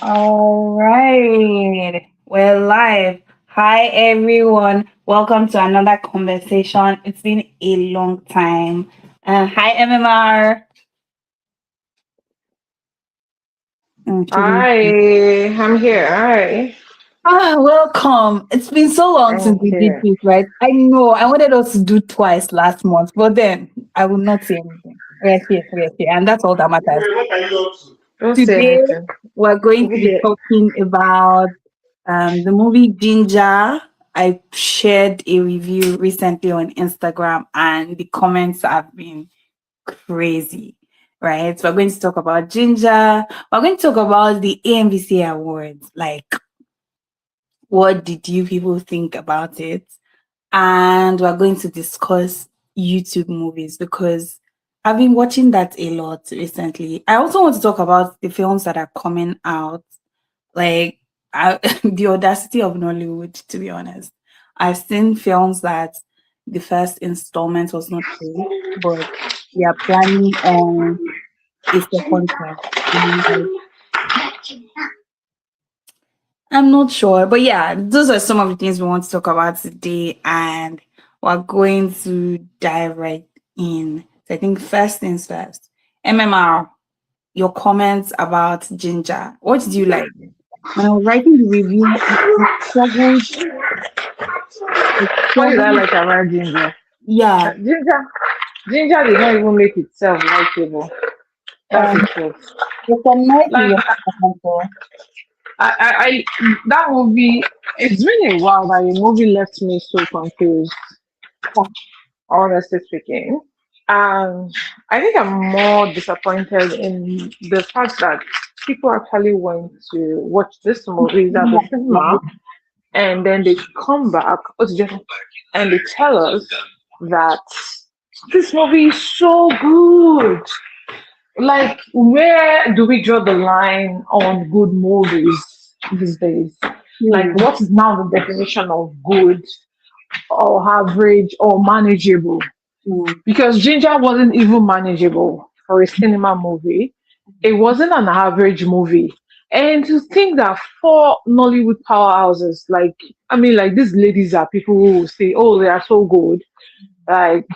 All right, we're live. Hi, everyone. Welcome to another conversation. It's been a long time. Hi, MMR. Shouldn't- Hi, I'm here. Hi, Welcome. It's been so long since I'm we did here. this, right? I know. I wanted us to do twice last month, but then I will not say anything. We're here, and that's all that matters. What are you up to? Don't say Today, anything. we're going We'll to be be here. talking about the movie Ginger. I shared a review recently on Instagram, and the comments have been crazy. Right, so we're going to talk about Ginger. We're going to talk about the AMVC awards. Like, what did you people think about it? And we're going to discuss YouTube movies because I've been watching that a lot recently. I also want to talk about the films that are coming out, like the audacity of Nollywood, to be honest. I've seen films that the first installment was not great, but we are planning on a second part. And I'm not sure, but yeah, those are some of the things we want to talk about today, and we're going to dive right in. So I think first things first, MMR, your comments about Ginger. What did you like? When I was writing the review, I struggled. I What did I struggled. like about Ginger? Yeah, Ginger did not even make itself likable. That's the um, truth. there's some night we Like were talking about. that movie. It's been a while that the movie left me so confused. Honestly speaking, um, I think I'm more disappointed in the fact that people actually went to watch this movie at the cinema and then they come back and they tell us that this movie is so good. Like, where do we draw the line on good movies these days? Like, Hmm. what is now the definition of good or average or manageable? Hmm. Because Ginger wasn't even manageable for a cinema movie. It wasn't an average movie. And to think that four Nollywood powerhouses, like, I mean, like these ladies are people who will say, oh, they are so good. Like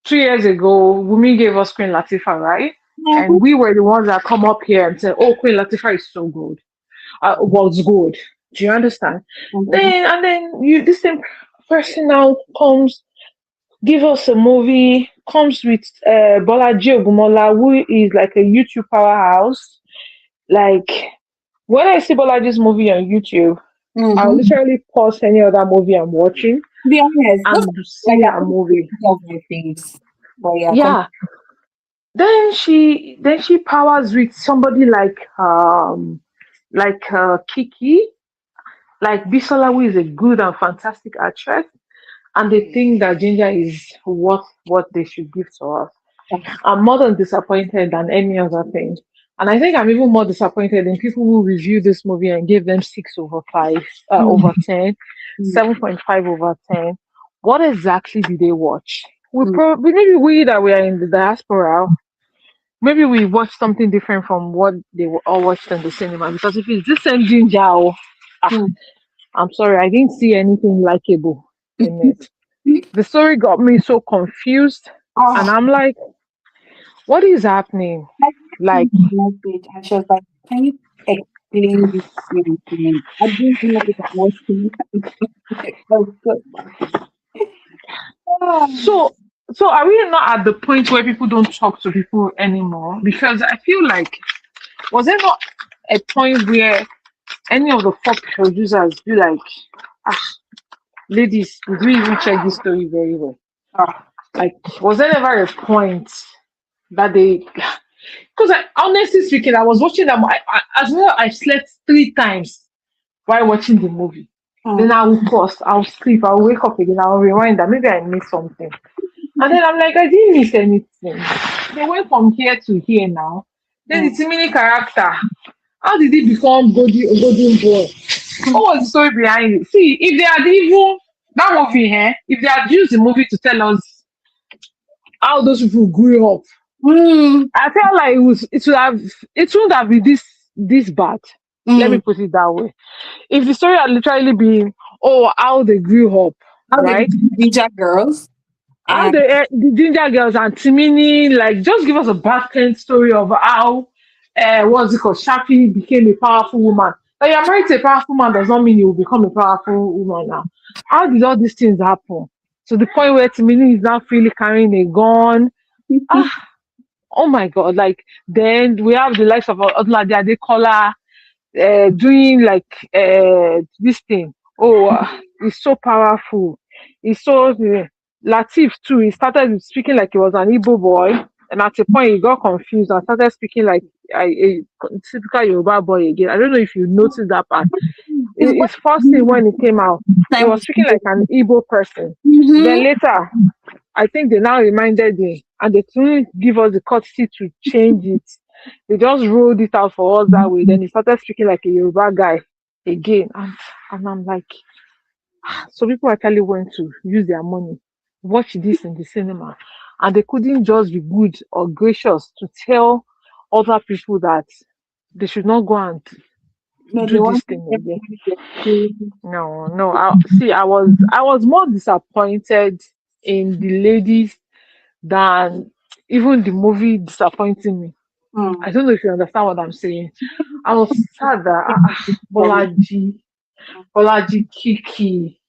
3 years ago, Wumi gave us Queen Latifah, right? And we were the ones that come up here and say, oh, Queen Latifah is so good. Was good. Do you understand? Mhm. Then you this same person now comes give us a movie, comes with Bolaji Ogumola, who is like a YouTube powerhouse. Like, when I see Bolaji's movie on YouTube, I'll Mhm. literally pause any other movie I'm watching To be honest, those and are see like her movie. of my things. But yeah, Yeah. Then she powers with somebody like Kiki, like Bisola, who is a good and fantastic actress, and they think that Ginger is what they should give to us. I'm more than disappointed than any other thing. And I think I'm even more disappointed in people who review this movie and gave them 6/5, over 10, Mm, 7.5 over 10. What exactly did they watch? We mm, probably, maybe we that we are in the diaspora, maybe we watched something different from what they were all watched in the cinema. Because if it's this same Ginger, ah, mm. I'm sorry, I didn't see anything likable in it. The story got me so confused, and Oh, I'm like, what is happening? I Like, sent her a message and she was like, "Can you explain this thing to me? I didn't know what I was watching." I was so oh, so so are we not at the point where people don't talk to people anymore? Because I feel like, was there not a point where any of the four producers be like, ah, ladies, did we even check this story very well? oh, Like, was there ever a point that they? Because honestly speaking, I was watching them. As well, I slept 3 times while watching the movie. Then mm, I will pause, I'll sleep, I'll wake up again, I'll rewind that maybe I missed something. And then I'm like, I didn't miss anything. They went from here to here now. Then the mm, Timini character, how did he become golden boy? mm, What was the story behind it? See, if they had even that movie here, if they had used the movie to tell us how those people grew up, mm, I felt like it wouldn't have been this bad. Let me Mm. put it that way. If the story had literally been, oh, how they grew up, How they right? become Ninja girls How and the Ginger girls and Timini, like, just give us a backend story of how, what's it called, Shafi became a powerful woman. Like, you're married to a powerful man does not mean you will become a powerful woman now. How did all these things happen? To the point where Timini is now freely carrying a gun. Ah, oh my God. Like, then we have the likes of Odlade Adekola, doing like this thing. Oh, he's so powerful. He's so Latif too. He started speaking like he was an Igbo boy, and at a point he got confused and started speaking like a typical Yoruba boy again. I don't know if you noticed that part. it's what His first thing when he came out, he time was speaking like an Igbo person. Then mm-hmm. later, I think they now reminded him, and they couldn't give us the courtesy to change it. They just rolled it out for us that way. Then he started speaking like a Yoruba guy again, and I'm like, so people actually went to use their money, watch this in the cinema, and they couldn't just be good or gracious to tell other people that they should not go and No, do they this want thing again. everybody to experience. No, no. See, I was more disappointed in the ladies than even the movie disappointing me. I Mm. don't know if you understand what I'm saying. I was sad that Bolaji Kiki,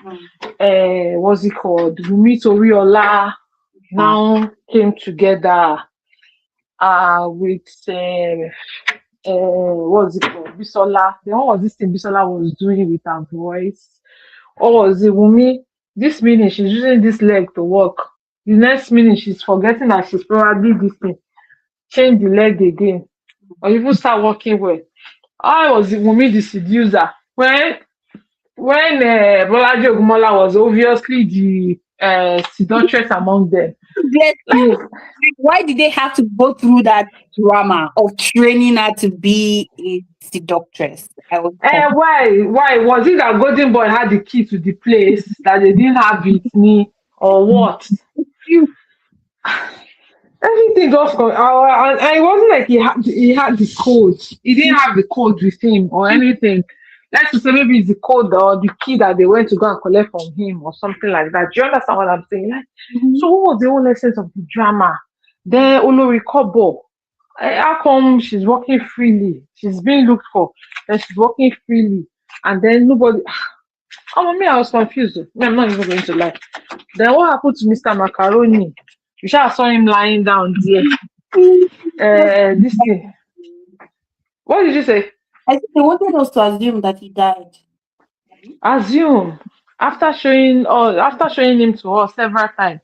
Mm. what's it called? Wumi Toriola Ah. now came together with what's it called? Bisola. Then what was this thing Bisola was doing with her voice? Or was it Wumi? This minute she's using this leg to walk. The next minute she's forgetting that she's probably this thing. Change the leg again. Or even start walking well. I was Wumi the seducer when Bolaji Ogumola was obviously the seductress among them. Bless you. Like, why did they have to go through that drama of training her to be a seductress? I was Why was it that Golden Boy had the key to the place that they didn't have it, me or what? confused. Everything just and it wasn't like he had the code. He didn't have the code with him or anything. Let's just say maybe it's the code or the key that they went to go and collect from him or something like that. Do you understand what I'm saying? Like, Mhm. so what was the whole essence of the drama? Then Olori Kobo, how come she's walking freely? She's being looked for, and she's walking freely, and then nobody. Oh, me, I was confused. Me, I'm not even going to lie. Then what happened to Mr. Macaroni? You should have saw him lying down there. This thing. What did you say? I think they wanted us to assume that he died. Assume after showing him to us several times,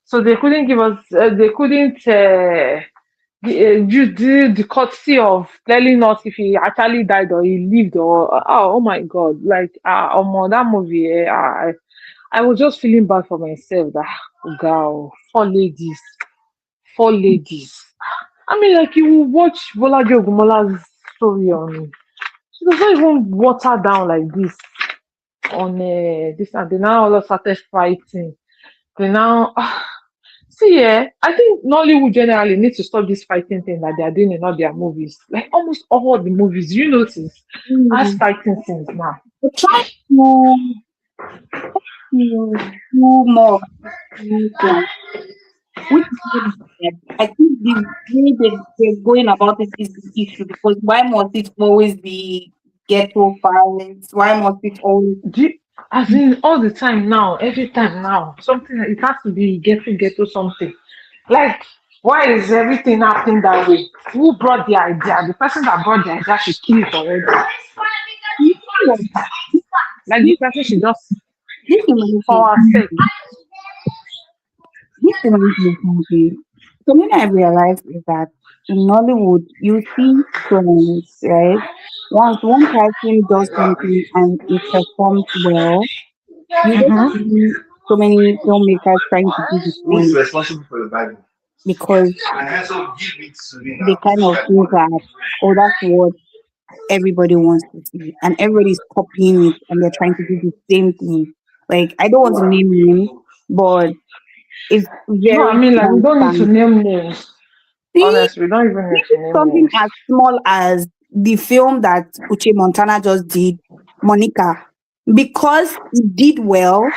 so they couldn't give us. They couldn't do the courtesy of telling us if he actually died or he lived or oh my god, like that movie. I was just feeling bad for myself. That girl, four ladies. I mean, like you will watch Bolaji Ogumola's story on. She does not even water down like this on this, and they now all started fighting. They now see, I think Nollywood generally needs to stop this fighting thing that they are doing in all their movies. Like almost all the movies, you notice, has Mm. fighting scenes now. They try to do more of this thing, which is really bad. I think the way they're going about it is the issue because why must it always be ghetto violence? Why must it always As in all the time now, every time now, something it has to be get to something. Like, why is everything happening that way? Who brought the idea? The person that brought the idea should kill it already. you know what? Like the this, person should just this reminds me for of our sake. something. This reminds me of something. Something I realized is that in Nollywood, you see trends, right? Once one person does something and it performs well, you don't Mm-hmm. see so many filmmakers trying to do the Who's same responsible for the Bible? because And also give it to me they now. kind of think that, oh, that's what everybody wants to see. And everybody's copying it and they're trying to do the same thing. Like, I don't want to name names, but it's No, I very mean like we don't need to constant. name names. See, Honestly, we don't even need to even name something names. as small as the film that Uche Montana just did, Monica, because it did well.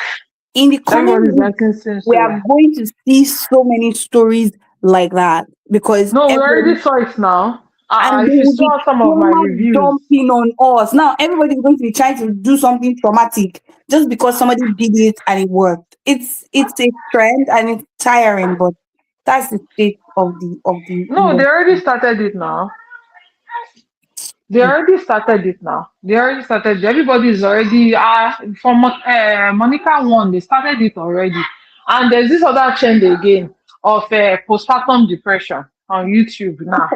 In the coming Everybody's weeks, liking same we are story. going to see so many stories like that because No, we already everybody, saw it now. and they If you will be saw some of my trauma reviews, dumping on us. Now everybody's going to be trying to do something traumatic just because somebody did it and it worked. It's a trend and it's tiring, but that's the state of the no, they already industry. started it now. They Mm. already started it now. They already started. Everybody is already Monica one. They started it already, and there's this other trend again of postpartum depression on YouTube now.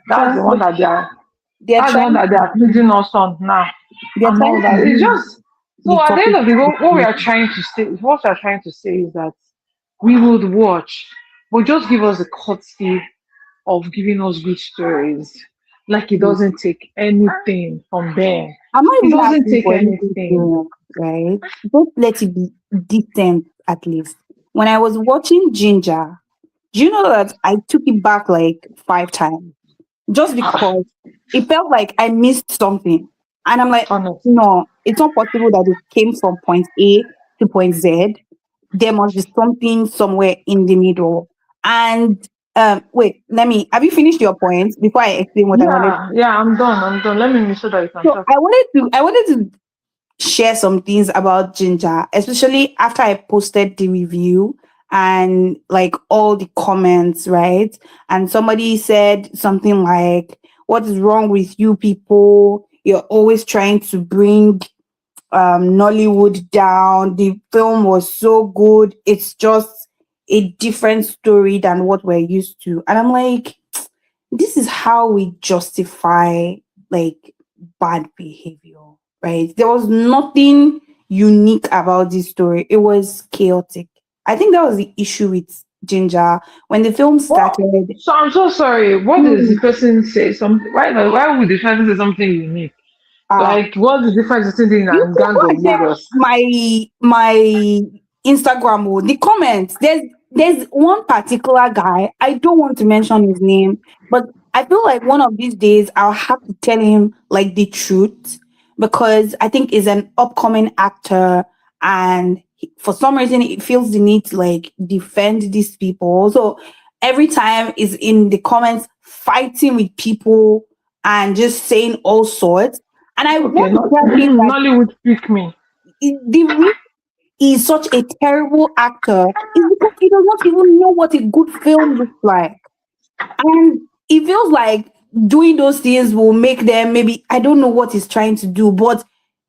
That's the one But that they are. they're That's the one trying that they to are feeding us on now, they're and all trying to that. It's do just so the at the end topic. of the day, what we are trying to say, what we are trying to say is that we would watch, but just give us the courtesy of giving us good stories. Like it doesn't take anything from them. I'm not It even doesn't asking take for anything anything. to, right? Just let it be decent at least. When I was watching Ginger, do you know that I took it back like 5 times just because it felt like I missed something. And I'm like, Honestly. no, it's not possible that it came from point A to point Z. There must be something somewhere in the middle. And wait, let me have you finished your points before I explain what I wanted Yeah, yeah, I'm done. I'm done. Let me make sure that you can so talk. I wanted to share some things about Ginger, especially after I posted the review and like all the comments, right? And somebody said something like, "What is wrong with you people? You're always trying to bring Nollywood down. The film was so good. It's just a different story than what we're used to." And I'm like, this is how we justify like bad behavior, right? There was nothing unique about this story. It was chaotic. I think that was the issue with Ginger when the film What? started. So I'm so sorry. What does the Hmm, person say? Something? Why would the person say something unique? ah, Like, what's the difference between you and can Gang go of and check Lagos? my Instagram or the comments. There's one particular guy. I don't want to mention his name, but I feel like one of these days I'll have to tell him like the truth because I think he's an upcoming actor and for some reason he feels the need to like defend these people. So every time is in the comments fighting with people and just saying all sorts. And I Okay, want to not tell him that Nollywood pick me. the reason he's such a terrible actor is because he does not even know what a good film looks like. And it feels like doing those things will make them maybe, I don't know what he's trying to do, but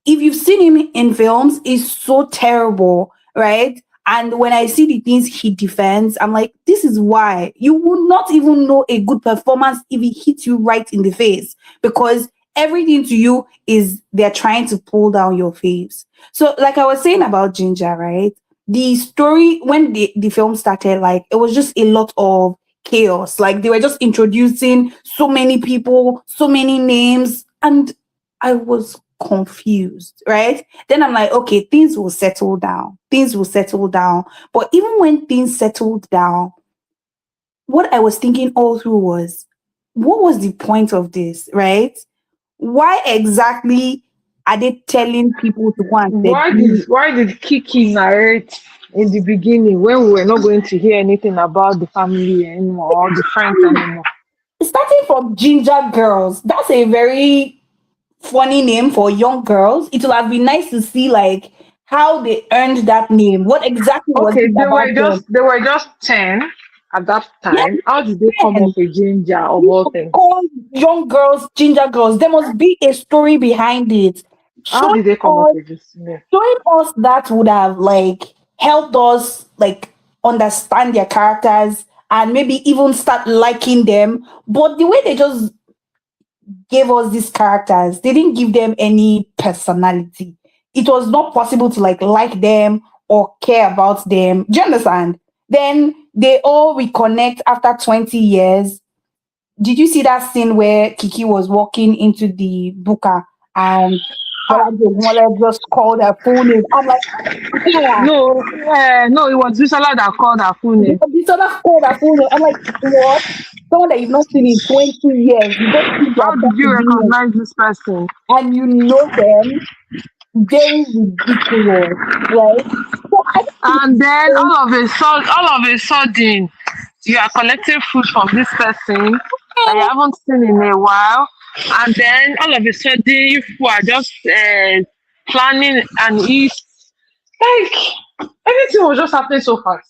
if you've seen him in films, it's so terrible, right? And when I see the things he defends, I'm like, this is why you would not even know a good performance if he hits you right in the face because everything to you is they're trying to pull down your face. So, like I was saying about Ginger, right? The story when the film started, like it was just a lot of chaos. Like they were just introducing so many people, so many names, and I was confused, right? Then I'm like, okay, things will settle down. Things will settle down. But even when things settled down, what I was thinking all through was, what was the point of this, right? Why exactly are they telling people to go and seduce? Why did Kiki narrate in the beginning when we were not going to hear anything about the family anymore or the friends anymore? Starting from Ginger Girls, that's a very funny name for young girls. It will have been nice to see like how they earned that name. What exactly was Okay, it about them? they were just 10 at that Yes, time. How did they come up friends. with Ginger of You all things? call young girls ginger girls. There must be a story behind it. How Showing did they come up us, with this name? showing us that would have like helped us like understand their characters and maybe even start liking them. But the way they just gave us these characters, they didn't give them any personality. It was not possible to like them or care about them. Do you understand? Then they all reconnect after 20 years. Did you see that scene where Kiki was walking into the buka and But I just want to just call her full name. I'm like, yeah. No, it was Bisola that called her full name. This other called her full name. I'm like, what? Someone that you've not seen in 20 years. You don't see their How did you being, recognize this person? and you know them. Very ridiculous, right? So I And then don't all of a sudden, you are collecting food from this person that you think haven't seen in a while, and then all of a sudden, you are just planning and eat. Like everything was just happening so fast.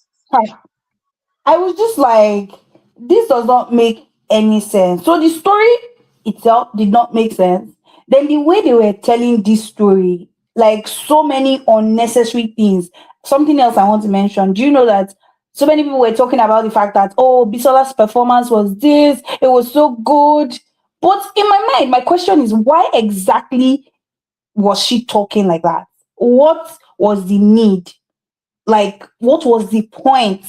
I was just like, this does not make any sense. So the story itself did not make sense. Then the way they were telling this story, like so many unnecessary things. Something else I want to mention. Do you know that so many people were talking about the fact that, oh, Bisola's performance was this, it was so good. But in my mind, my question is, why exactly was she talking like that? What was the need? Like, what was the point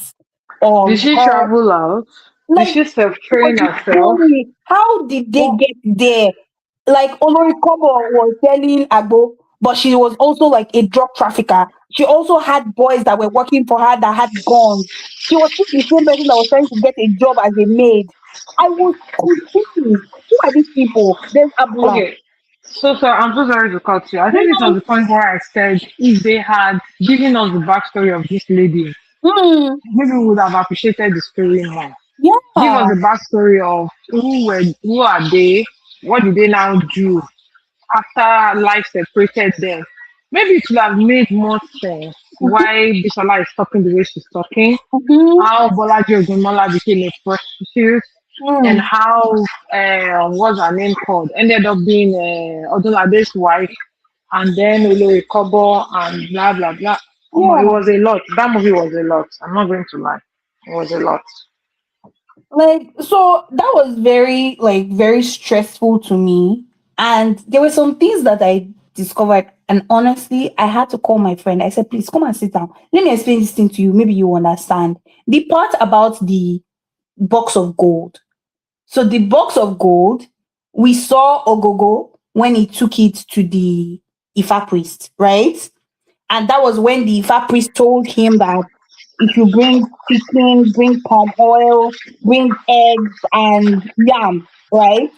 Did of she her? travel out? Did Like, she self what train the herself? story? How did they What? get there? Like, Olori Kobo was telling Agbo, but she was also like a drug trafficker. She also had boys that were working for her that had guns. She was still the same person that was trying to get a job as a maid. I was confused. Who are these people? There's Abula. Okay, so I'm so sorry to cut you. I think this was Mm, the point where I said if they had given us the backstory of this lady, mm, maybe we would have appreciated the story more. Give us yeah. the backstory of who are they, what did they now do after life separated them. Maybe it would have made more sense Mhm, why Bisola is talking the way she's talking, mhm, how Bolaji Ogunmola became a prostitute, and mm, how what's her name called ended up being Odunlade's wife, and then Olori Kobo and blah blah blah. It yeah. was a lot. That movie was a lot. I'm not going to lie. It was a lot. Like, so that was very, like, very stressful to me. And there were some things that I discovered. And honestly, I had to call my friend. I said, please come and sit down. Let me explain this thing to you. Maybe you understand. The part about the box of gold. So, the box of gold, we saw Ogogo when he took it to the Ifa priest, right? And that was when the Ifa priest told him that if you bring chicken, bring palm oil, bring eggs and yam, right?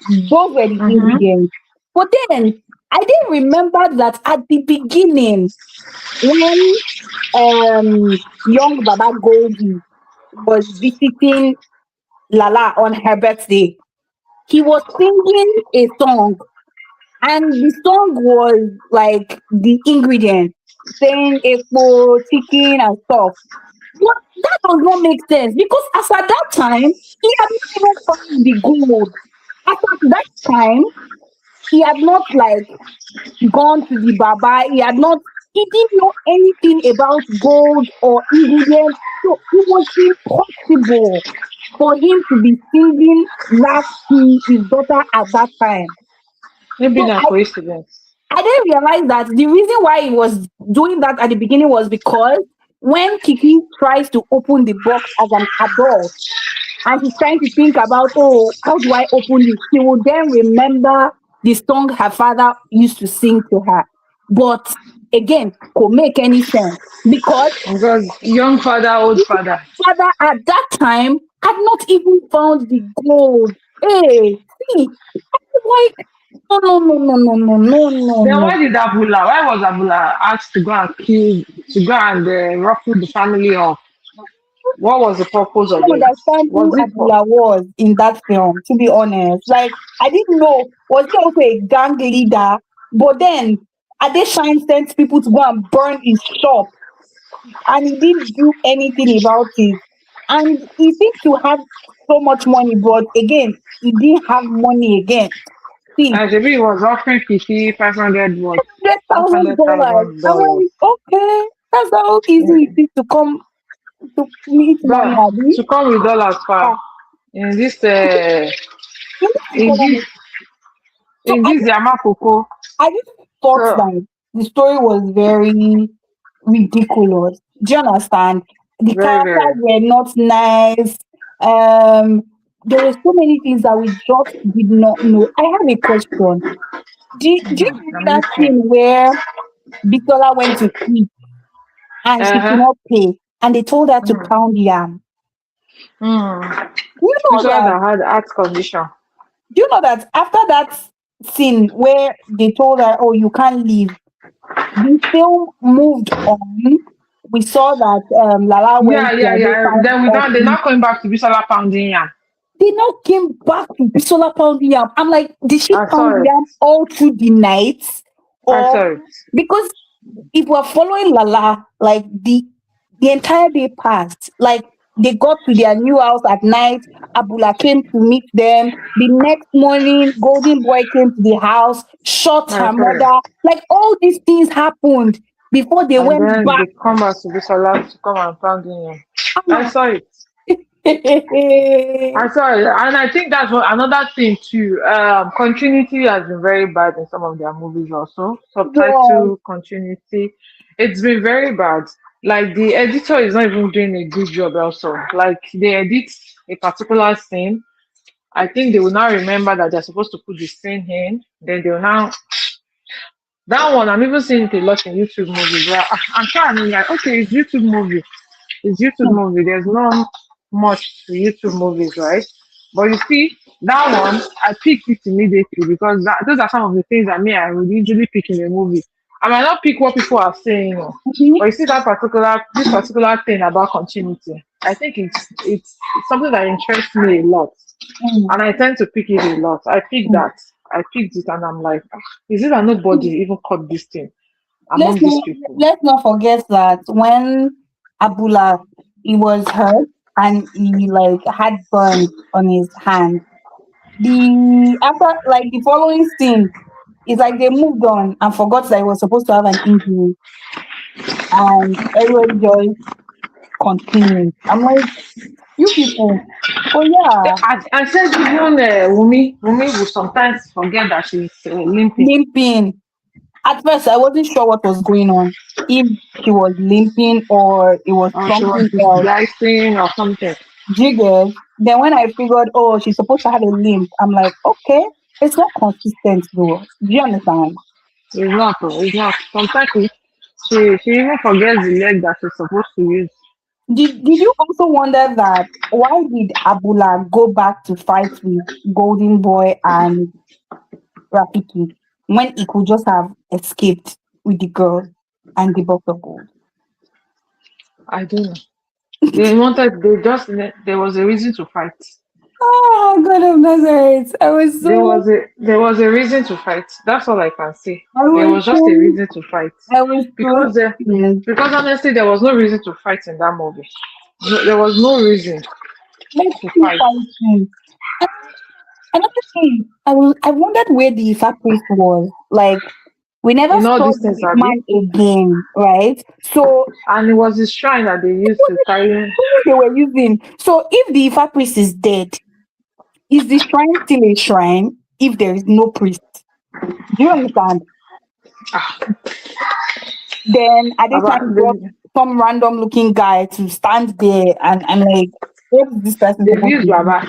Those were the Mm-hmm. ingredients. But then I didn't remember that at the beginning, when young Baba Goldie was visiting Lala on her birthday, he was singing a song, and the song was like the ingredients, saying epo, chicken, and stuff. But that does not make sense because as at that time, he had not even found the gold. As at that time, he had not like gone to the Baba. He didn't know anything about gold or ingredients. So it was impossible for him to be singing that to his daughter at that time. Maybe So not coincidence. I didn't realize that the reason why he was doing that at the beginning was because when Kiki tries to open the box as an adult and she's trying to think about, oh, how do I open this? She will then remember the song her father used to sing to her. But again, could make any sense because Because young father, old this father. father at that time had not even found the gold. Hey, see, like, Then no. why did Abula? Why was Abula asked to go and kill, to go and ruffle the family off? What was the purpose of Don't it? understand Was who it for? Abula was in that film, to be honest. Like, I didn't know, was he also a gang leader? But then, Adeshine sent people to go and burn his shop, and he didn't do anything about it. And he seemed to have so much money, but again, he didn't have money again. See, Maybe he was offering 500 what? Five hundred $100,000. thousand I'm dollars. like, okay, that's how easy it is to come to meet money, But Abby. to come with dollars far Ah, in this you need to in follow this me. So Yamakoko. I just thought So that the story was very ridiculous. Do you understand? The very characters very. were not nice. Um, there were so many things that we just did not know. I have a question. do you remember I'm that listening. scene where Bisola went to sleep and she could Uh-huh. not pay and they told her to Mm. pound yam? Mm. You know People that that had heart condition. do you know that after that scene where they told her, oh, you can't leave, the film moved on. We saw that Lala went Yeah, to yeah, yeah. Adesan's Then we don't. They're office. not coming back to Bisola pounding yam. They now came back to Bisola pound yam. I'm like, did she I saw pound it. yam all through the night? I Or saw it. because if we're following Lala, like the entire day passed. Like they got to their new house at night. Abula came to meet them. The next morning, Golden Boy came to the house, shot I her saw it. mother. Like all these things happened before they And went then back. they come back to Bisola to come and pounding yam. I I'm saw it. like, I saw it, and I think that's what another thing too. Continuity has been very bad in some of their movies. Also, yeah. subtitle continuity, it's been very bad. Like the editor is not even doing a good job. Also, like they edit a particular scene. I think they will now remember that they're supposed to put the scene in. Then they will now that one. I'm even seeing it a lot in YouTube movies. Where I'm trying to like, okay, it's YouTube movie. It's YouTube movie. There's not much to YouTube movies, right? But you see, that one, I picked it immediately because those are some of the things that me I would usually pick in a movie. I might not pick what people are saying, Mhm. but you see this particular thing about continuity. I think it's something that interests me a lot, Mm. and I tend to pick it a lot. I picked Mm. that. I picked it, and I'm like, "Ah, is it that nobody even caught this thing let's among these not people?" let's not forget that when Abula he was hurt and he like had burns on his hand. The after like the following scene is like they moved on and forgot that he was supposed to have an injury and everybody just continued. I'm like, you people. Oh yeah, I said even Wumi will sometimes forget that she's limping. limping. At first I wasn't sure what was going on. If she was limping or it was Or she was something else. disguising or something. Jiggered. Then when I figured, oh, she's supposed to have a limp, I'm like, okay, it's not consistent though. Do you understand? It's not. It's not. Sometimes she even forgets the leg that she's supposed to use. Did you also wonder that why did Abula go back to fight with Golden Boy and Rafiki when he could just have escaped with the girl and the box of gold? I don't know. They wanted. They just. There was a reason to fight. Oh God of Nazareth. There was a reason to fight. That's all I can say. I There was was just a so reason to fight I was so because scared. because honestly there was no reason to fight in that movie. No, there was no reason Let's to keep fight. fighting. Another thing, I wondered where the Ifa priest was. Like, we never In all saw these things, the Abby. man again, right? So, And it was his shrine that they used to carry. who they were using. So, if the Ifa priest is dead, is the shrine still a shrine if there is no priest? Do you understand? Ah, Then at this about time, brought some random looking guy to stand there, and I'm like, what is this person they've supposed used to do? Baba.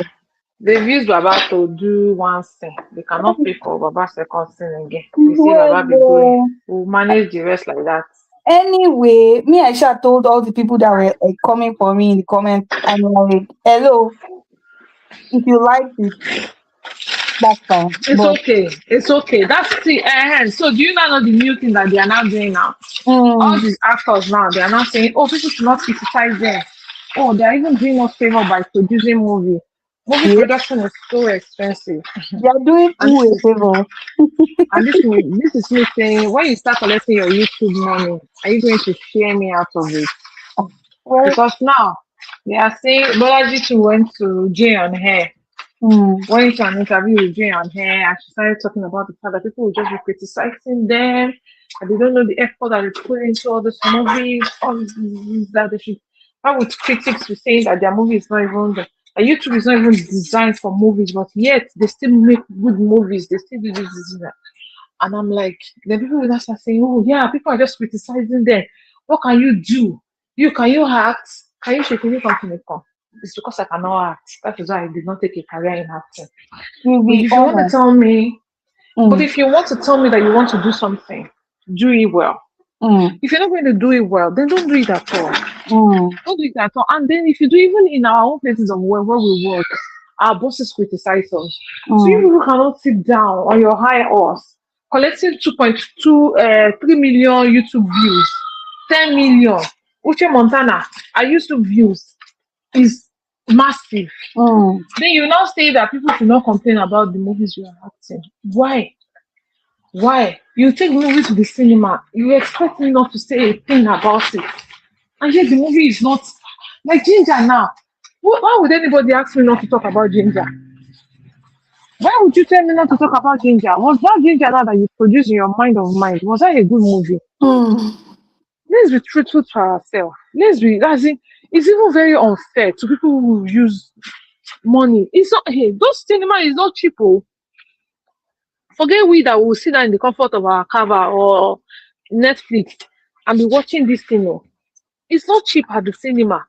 They've used Baba to do one thing. They cannot pay for Baba's second thing again. They say Baba be going. Well, We'll manage the rest like that. anyway, me I sha told all the people that were like coming for me in the comments, I'm like, hello, if you like it, that's fine. It's But okay. It's okay. That's the so do you now know the new thing that they are now doing now? All mm, these actors now they are now saying, oh, people should not criticize them. Oh, they are even doing us favor by producing movie. Movie yeah, production is so expensive. they are doing And who a favor. this is me saying, when you start collecting your YouTube money, are you going to share me out of it? Well, Because now they are saying Bolaji too went to Jay on Hair, mm, went to an interview with Jay on Hair, and she started talking about the fact that people will just be criticizing them, and they don't know the effort that they put into all these movies, all these that they should. Why would critics be saying that their movie is not even that YouTube is not even designed for movies, but yet they still make good movies, they still do this. And I'm like, then people will start saying, oh, yeah, people are just criticizing them. What can you do? Can you act? Can you shake? Can you come to me? Come. It's because I cannot act. That is why I did not take a career in acting. you'll But be if you want to honored. tell me, But Mm, if you want to tell me that you want to do something, do it well. mm, If you're not going to do it well, then don't do it at all. mm, Don't do it at all. And then if you do, even in our own places of work where we work, our bosses criticize us. So you mm, people cannot sit down on your high horse collecting 3 million YouTube views, 10 million. Uche Montana, our YouTube views is massive. mm. Then you now say that people should not complain about the movies you are acting. Why? Why? You take movies to the cinema, you expect me not to say a thing about it. And yet the movie is not like Ginger now. Why would anybody ask me not to talk about Ginger? Why would you tell me not to talk about Ginger? Was that Ginger now that you produced in your mind of mind? Was that a good movie? Mm. Let's be truthful to ourselves. As in, it's even very unfair to people who use money. It's not, hey, those cinema is not cheap. Oh. Forget we that will sit down in the comfort of our cover or Netflix and be watching this thing. Oh. It's not cheap at the cinema.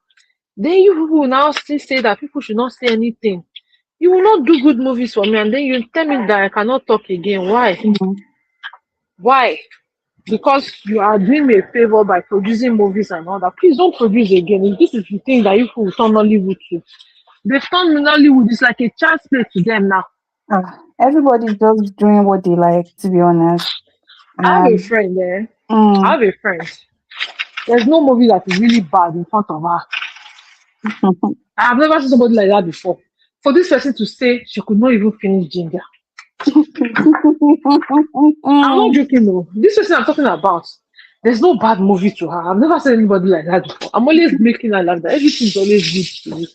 Then you people will now still say that people should not say anything. You will not do good movies for me, and then you tell me that I cannot talk again. Why? Mm. Why? Because you are doing me a favor by producing movies and all that. Please don't produce again. If this is the thing that you will turn Nollywood to, they turn Nollywood is like a chance play to them now. Everybody's just doing what they like, to be honest. I have a And friend there. I mm. have a friend. There's no movie that is really bad in front of her. I have never seen somebody like that before. For this person to say she could not even finish Ginger. I'm not joking though. This person I'm talking about, there's no bad movie to her. I've never seen anybody like that before. I'm always making her laugh that everything's always good to me.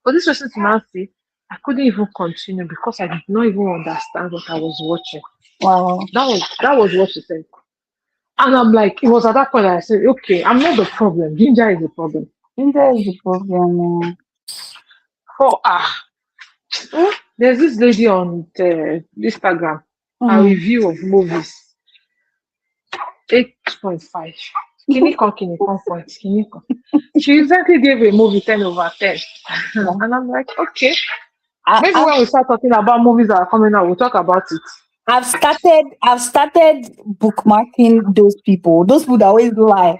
For this person to now say, I couldn't even continue because I did not even understand what I was watching. Wow. That was what she said. And I'm like, it was at that point that I said, okay, I'm not the problem. Ginger is the problem. Ginger is the problem. For there's this lady on the Instagram, a Mm. review of movies. 8.5. Kini con point. She exactly gave a movie 10 over 10. Yeah. And I'm like, okay. I, Maybe I've, when we start talking about movies that are coming out, we'll talk about it. I've started bookmarking those people that always lie.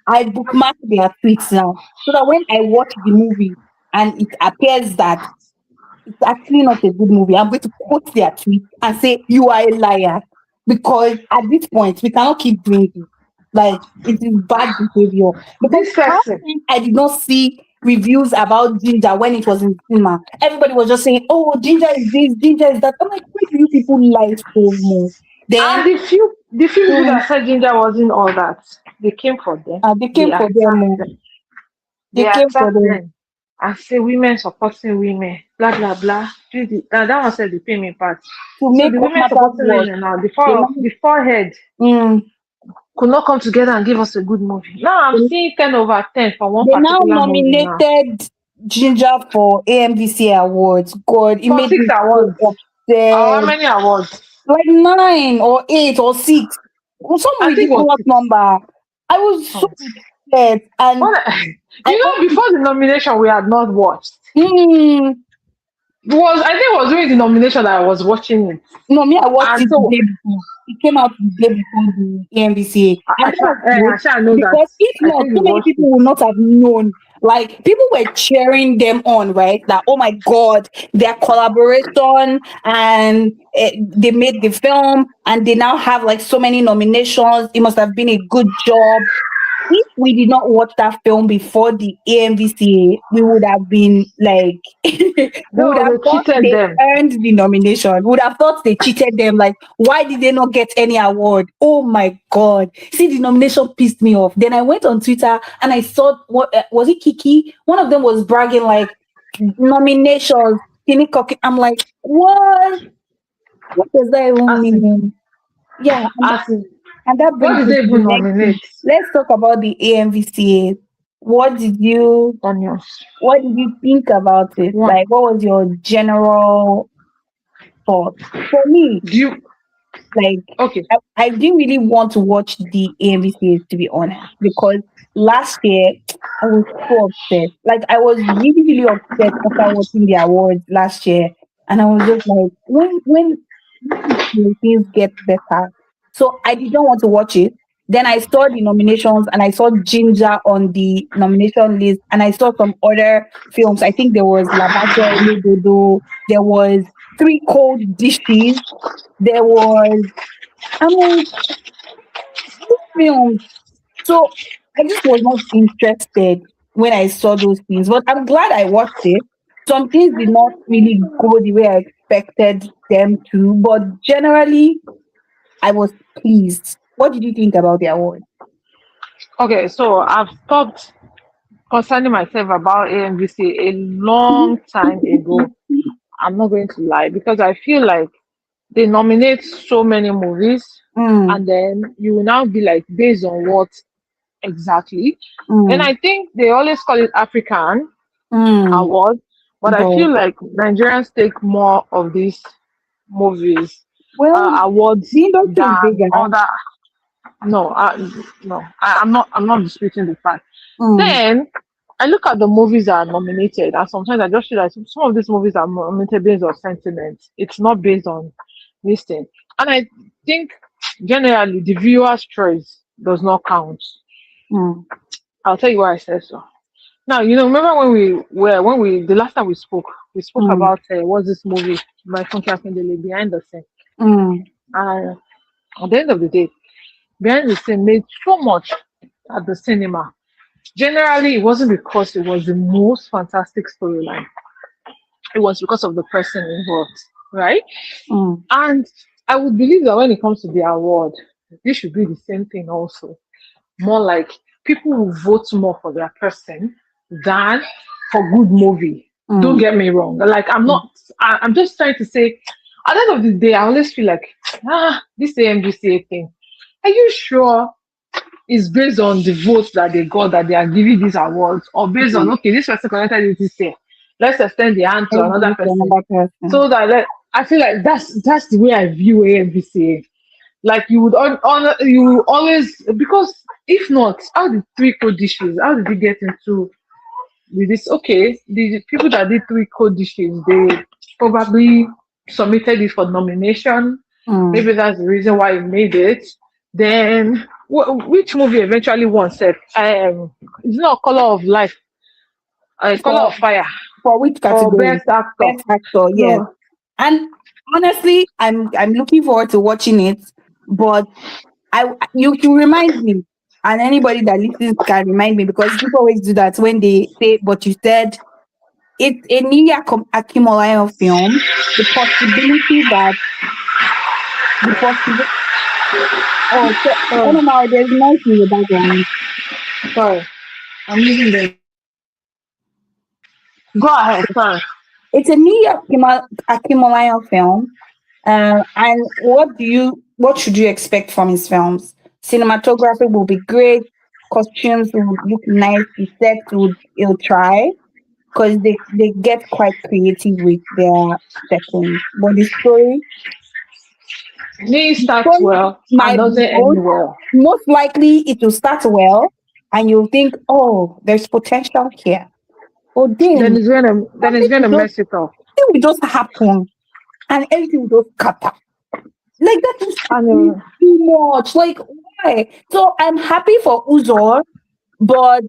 I bookmark their tweets now so that when I watch the movie and it appears that it's actually not a good movie, I'm going to quote their tweet and say, "You are a liar." Because at this point, we cannot keep doing this. Like, it is bad behavior. Because This how person, come I did not see reviews about Ginger when it was in cinema? Everybody was just saying, "Oh, Ginger is this, Ginger is that." I'm like, why do you people lie so much? and Then the few people mm, that said Ginger wasn't all that, they came for them. they They came for them. attacked them. They They came for attacked them them and say women supporting women, blah blah blah. Now that one said the payment part. to So make the what women matters supporting worse. women now, They now, the forehead mm, could not come together and give us a good movie. Now I'm they seeing 10 over 10 for one They now particular movie now. nominated Ginger for AMVCA awards. God, it For made six me so awards. Or how upset. many awards? Like 9 or 8 or 6, some I think it was ridiculous 6. number. I was so Oh. upset, and Well, I before the nomination, we had not watched. mm, I think it was during the nomination that I was watching it. no, me, I watched And it the so day before. It came out the day before the AMVCA, and that was good I shall know that. because if I not, think so we many watched it. people would not have known. Like, people were cheering them on, right? That, oh my God, their collaboration, and they made the film, and they now have like so many nominations. It must have been a good job. If we did not watch that film before the AMVCA, we would have been like, we would No, have they thought cheated they them. earned the nomination. We would have thought they cheated them. Like, why did they not get any award? Oh my God. See, the nomination pissed me off. Then I went on Twitter and I saw, what was it, Kiki? One of them was bragging like, nominations. I'm like, what? What does that even As in, mean? Yeah, as in, and that what brings did me they to the even next nominate? thing. Let's talk about the AMVCA. What did you Onions. what did you think about it? One. Like, what was your general thought? For me, Do you like, okay? I didn't really want to watch the AMVCA, to be honest, because last year I was so upset. Like, I was really, really upset after watching the awards last year. And I was just like, when things get better. So I did not want to watch it. Then I saw the nominations and I saw Ginger on the nomination list and I saw some other films. I think there was Labato Eledodo, there was Three Cold Dishes, there was, I mean, films. So I just was not interested when I saw those things. But I'm glad I watched it. Some things did not really go the way I expected them to, but generally I was pleased. What did you think about the award? Okay, so I've stopped concerning myself about AMVC a long time ago. I'm not going to lie because I feel like they nominate so many movies Mm, and then you will now be like based on what exactly. And mm, I think they always call it African mm. award, but I But feel like Nigerians take more of these movies well, awards the industry is than bigger. other. No, no, I'm not. I'm not disputing the fact. Mm, Then I look at the movies that are nominated, and sometimes I just feel like some of these movies are nominated based on sentiment. It's not based on this thing. And I think generally the viewer's choice does not count. mm, I'll tell you why I said so. Now, remember when we the last time we spoke mm, about what's this movie by Funke Akindele, Behind the Scene. mm, And at the end of the day, Behind the Scene made so much at the cinema. Generally, it wasn't because it was the most fantastic storyline. It was because of the person involved, right? mm, And I would believe that when it comes to the award, this should be the same thing also. More like people will vote more for their person than for good movie. Don't mm, get me wrong. Like mm, I'm just trying to say at the end of the day, I always feel like this AMVCA thing. Are you sure it's based on the votes that they got that they are giving these awards, or based on mm. okay, this person collected it this year. Let's extend the hand to Let's give another it to person. another person. So that I feel like that's the way I view AMVCA. Like you would honor you always because if not, how did three code dishes? How did you get into with this? Okay, the people that did three code dishes, they probably submitted it for nomination. Mm. Maybe that's the reason why it made it. Then which movie eventually won? Set it's not Color of Life, Color For of Fire for which for category? best actor. Best actor, yes. No, And honestly, I'm looking forward to watching it. But you can remind me, and anybody that listens can remind me because people always do that when they say, "But you said it's a Nia Akimolayo film." The possibility that the possibility. Oh, so, I oh, don't know. There's noise in the background. sorry, I'm leaving them. Go ahead, sorry. It's a Nia Akimolayo film. And what should you expect from his films? Cinematography will be great. Costumes will look nice. The sets will try because they get quite creative with their settings. But Me the starts story well and might be doesn't end good. well. Most likely, it will start well, and you'll think, "Oh, there's potential here." But then Then it's something gonna mess it up. will just happen, and everything will just scatter. Like that is And too much. Like why? So I'm happy for Uzor, but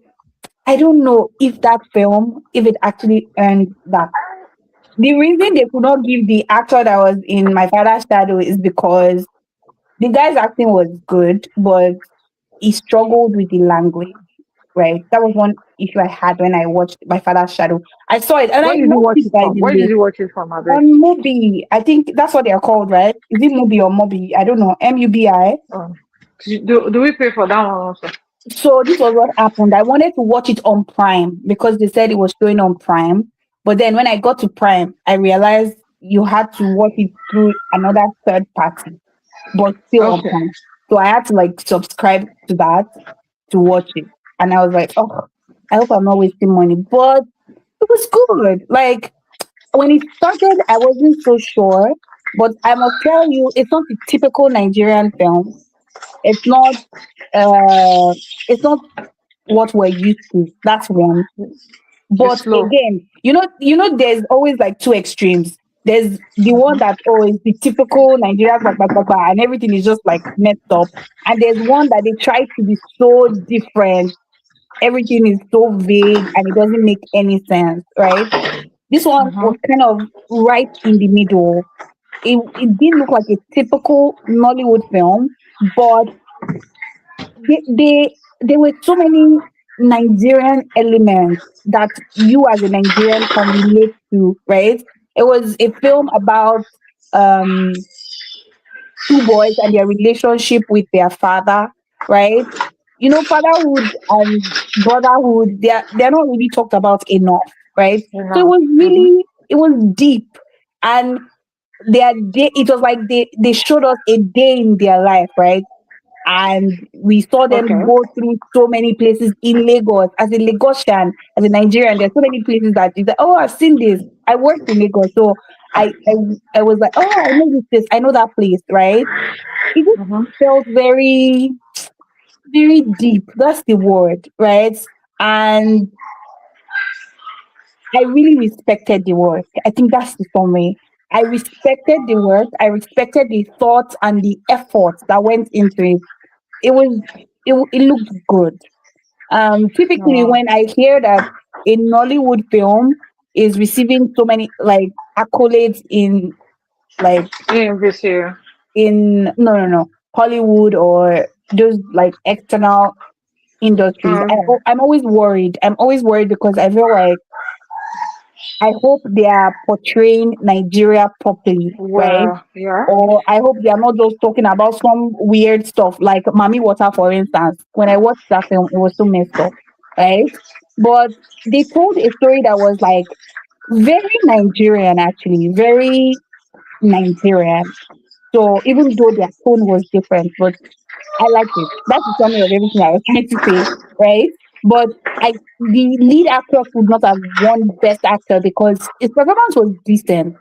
I don't know if that film, if it actually earned that. The reason they could not give the actor that was in My Father's Shadow is because the guy's acting was good, but he struggled with the language. Right, that was one issue I had when I watched My Father's Shadow. I saw it and I where did you watched watch it it by from? the Where did list you watch it from, Abeg? on Mubi. I think that's what they are called, right? Is it Mubi or Mobi? I don't know. MUBI. Um, do we pay for that one also? So this was what happened. I wanted to watch it on Prime because they said it was showing on Prime. But then when I got to Prime, I realized you had to watch it through another third party, but still on Okay. Prime. So I had to like subscribe to that to watch it. And I was like, oh, I hope I'm not wasting money. But it was good. Like when it started, I wasn't so sure. But I must tell you, it's not the typical Nigerian film. It's not it's not what we're used to. That's one. It's But slow. again, there's always like two extremes. There's the one that is the typical Nigerian blah, blah, blah, blah, and everything is just like messed up. And there's one that they try to be so different. Everything is so vague and it doesn't make any sense, right? This one Mm-hmm. was kind of right in the middle. It did look like a typical Nollywood film, but there were so many Nigerian elements that you as a Nigerian can relate to, right? It was a film about um two boys and their relationship with their father, right? You know, fatherhood and brotherhood, they're not really talked about enough, right? You So it know. was Mm-hmm. really it was deep. And it was like they showed us a day in their life, right? And we saw them Okay. go through so many places in Lagos. As a Lagosian, as a Nigerian, there's so many places that is like, oh, I've seen this. I worked in Lagos, so I I, I was like, oh, I know this place, I know that place, right? It just Mm-hmm. felt very, very deep. That's the word, right? And I really respected the work. I think that's the summary. I respected the work. I respected the thought and the effort that went into it. It was it looked good. Typically, Wow. when I hear that a Nollywood film is receiving so many like accolades in like AMVCA. in no Hollywood or those like external industries, Okay. I'm always worried. I'm always worried because I feel like I hope they are portraying Nigeria properly, right? Well, yeah. Or I hope they are not just talking about some weird stuff like Mami Water, for instance. When I watched that film, it was so messed up, right? But they told a story that was like very Nigerian, actually, very Nigerian. So even though their tone was different, but I liked it. That's the summary of everything I was trying to say, right? But the lead actor could not have won Best Actor because his performance was decent,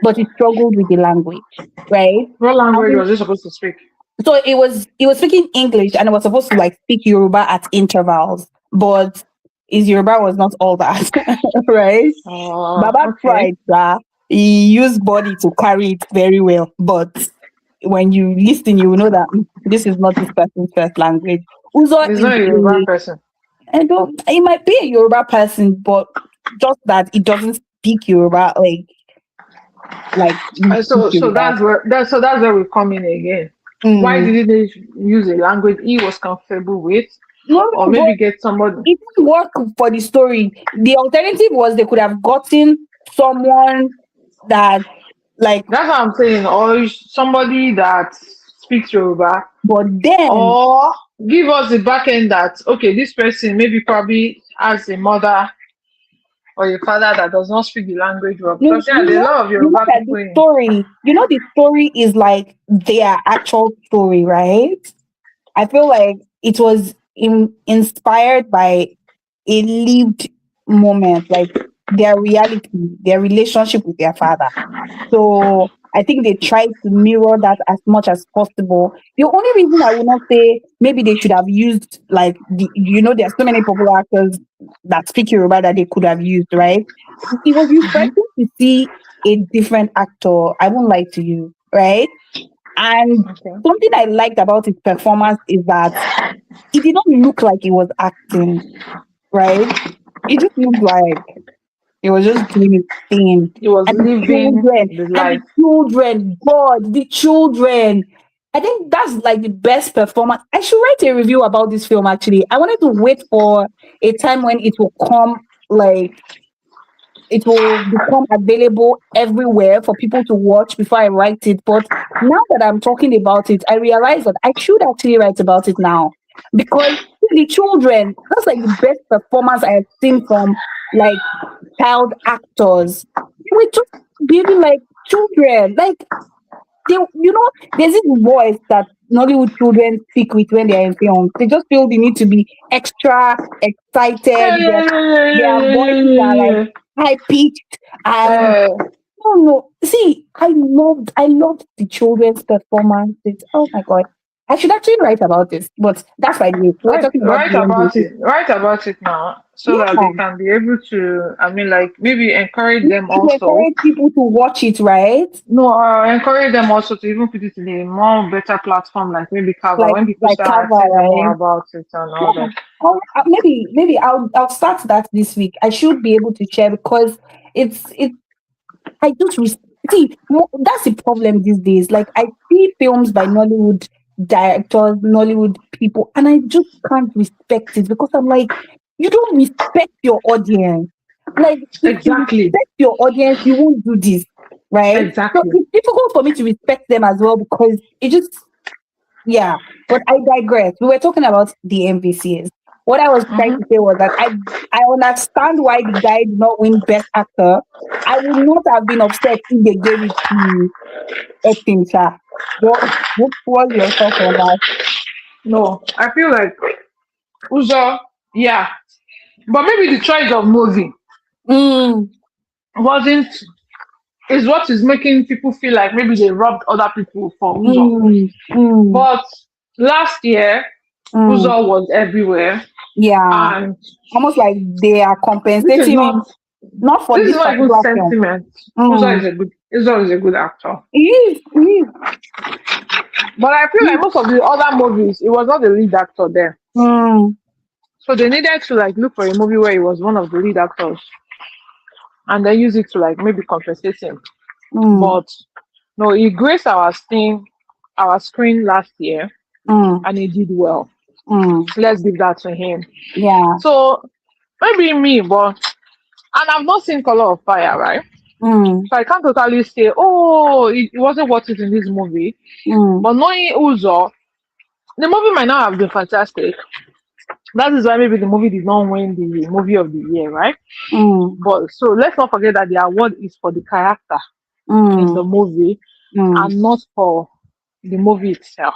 but he struggled with the language, right? What language And was he supposed to speak? so it was speaking English and it was supposed to like speak Yoruba at intervals, but his Yoruba was not all that, right? Baba Okay. tried, he used body to carry it very well, but when you listen, you will know that this is not this person's first language. Uzo He's is not a Yoruba person. I don't, he might be a Yoruba person, but just that he doesn't speak Yoruba like we speak So Yoruba. that's where we come in again. Why Mm. didn't they use a language he was comfortable with, No, or no, maybe but get somebody? it didn't work for the story. The alternative was they could have gotten someone that like, That's what I'm saying, or somebody that speaks Yoruba, but then or give us the back end that okay, this person maybe probably has a mother or a father that does not speak the language well. no, Because yeah, there are a lot of you know Yoruba that people in. the story is like their actual story, right? I feel like it was inspired by a lived moment, like their reality, their relationship with their father. So I think they tried to mirror that as much as possible. The only reason I would not say maybe they should have used like there's so many popular actors that speak Yoruba that they could have used, right? It was refreshing to see a different actor. I won't lie to you, right? And Okay. something I liked about his performance is that it did not look like he was acting, right? It just looked like he was just doing his thing. He was And the living children, the and the life. children, God, the children. I think that's like the best performance. I should write a review about this film actually. I wanted to wait for a time when it will come, like it will become available everywhere for people to watch before I write it. But now that I'm talking about it, I realize that I should actually write about it now because the children, that's like the best performance I have seen from like child actors. They were just behaving like children. Like there's this voice that Nollywood children speak with when they're in films. They just feel they need to be extra Yeah, excited. yeah, yeah, yeah, Their yeah, voices are like yeah, high pitched and yeah. no, no. See, I loved the children's performances. Oh my god. I should actually write about this, but that's by the way. We're talking about Write the about it. language. Write about it now. so that Yeah. they can be able to, I mean, like maybe encourage them To also. encourage people to watch it, right? No, encourage them also to even put it in a more better platform, like maybe cover, when people Like start cover, asking them more right? about it and all Yeah. that. Maybe I'll start that this week. I should be able to share because it's I just see that's the problem these days. Like I see films by Nollywood directors, Nollywood people, and I just can't respect it because I'm like, you don't respect your audience. Like if you Exactly, respect your audience, you won't do this, right? So exactly. it's difficult for me to respect them as well because it just yeah. But I digress. We were talking about the MVCs. What I was trying to Mm-hmm. say was that I understand why the guy did not win Best Actor. I would not have been upset if they gave it to Etin Sha. What was your thought on that? No, I feel like Uzo, yeah, but maybe the choice of movie Mm, wasn't is what is making people feel like maybe they robbed other people for Uzo. mm, mm, But last year, mm. Uzo was everywhere, Yeah. and Almost like they are this is compensating him not not for this is this not even particular film. sentiment. Mm. Uzo is a good actor. He is. But I feel like most of the other movies, it was not the lead actor there. Mm, So they needed to like look for a movie where he was one of the lead actors and then use it to like maybe compensate him. mm, But no, he graced our screen last year mm, and he did well. mm. Let's give that to him. Yeah. So maybe me, but and I've not seen Color of Fire, right? Mm, So I can't totally say, oh, it wasn't worth it in this movie. mm, But knowing Uzo, the movie might not have been fantastic. That is why maybe the movie did not win the movie of the year, right? mm, But so let's not forget that the award is for the character in the mm, movie mm, and not for the movie itself.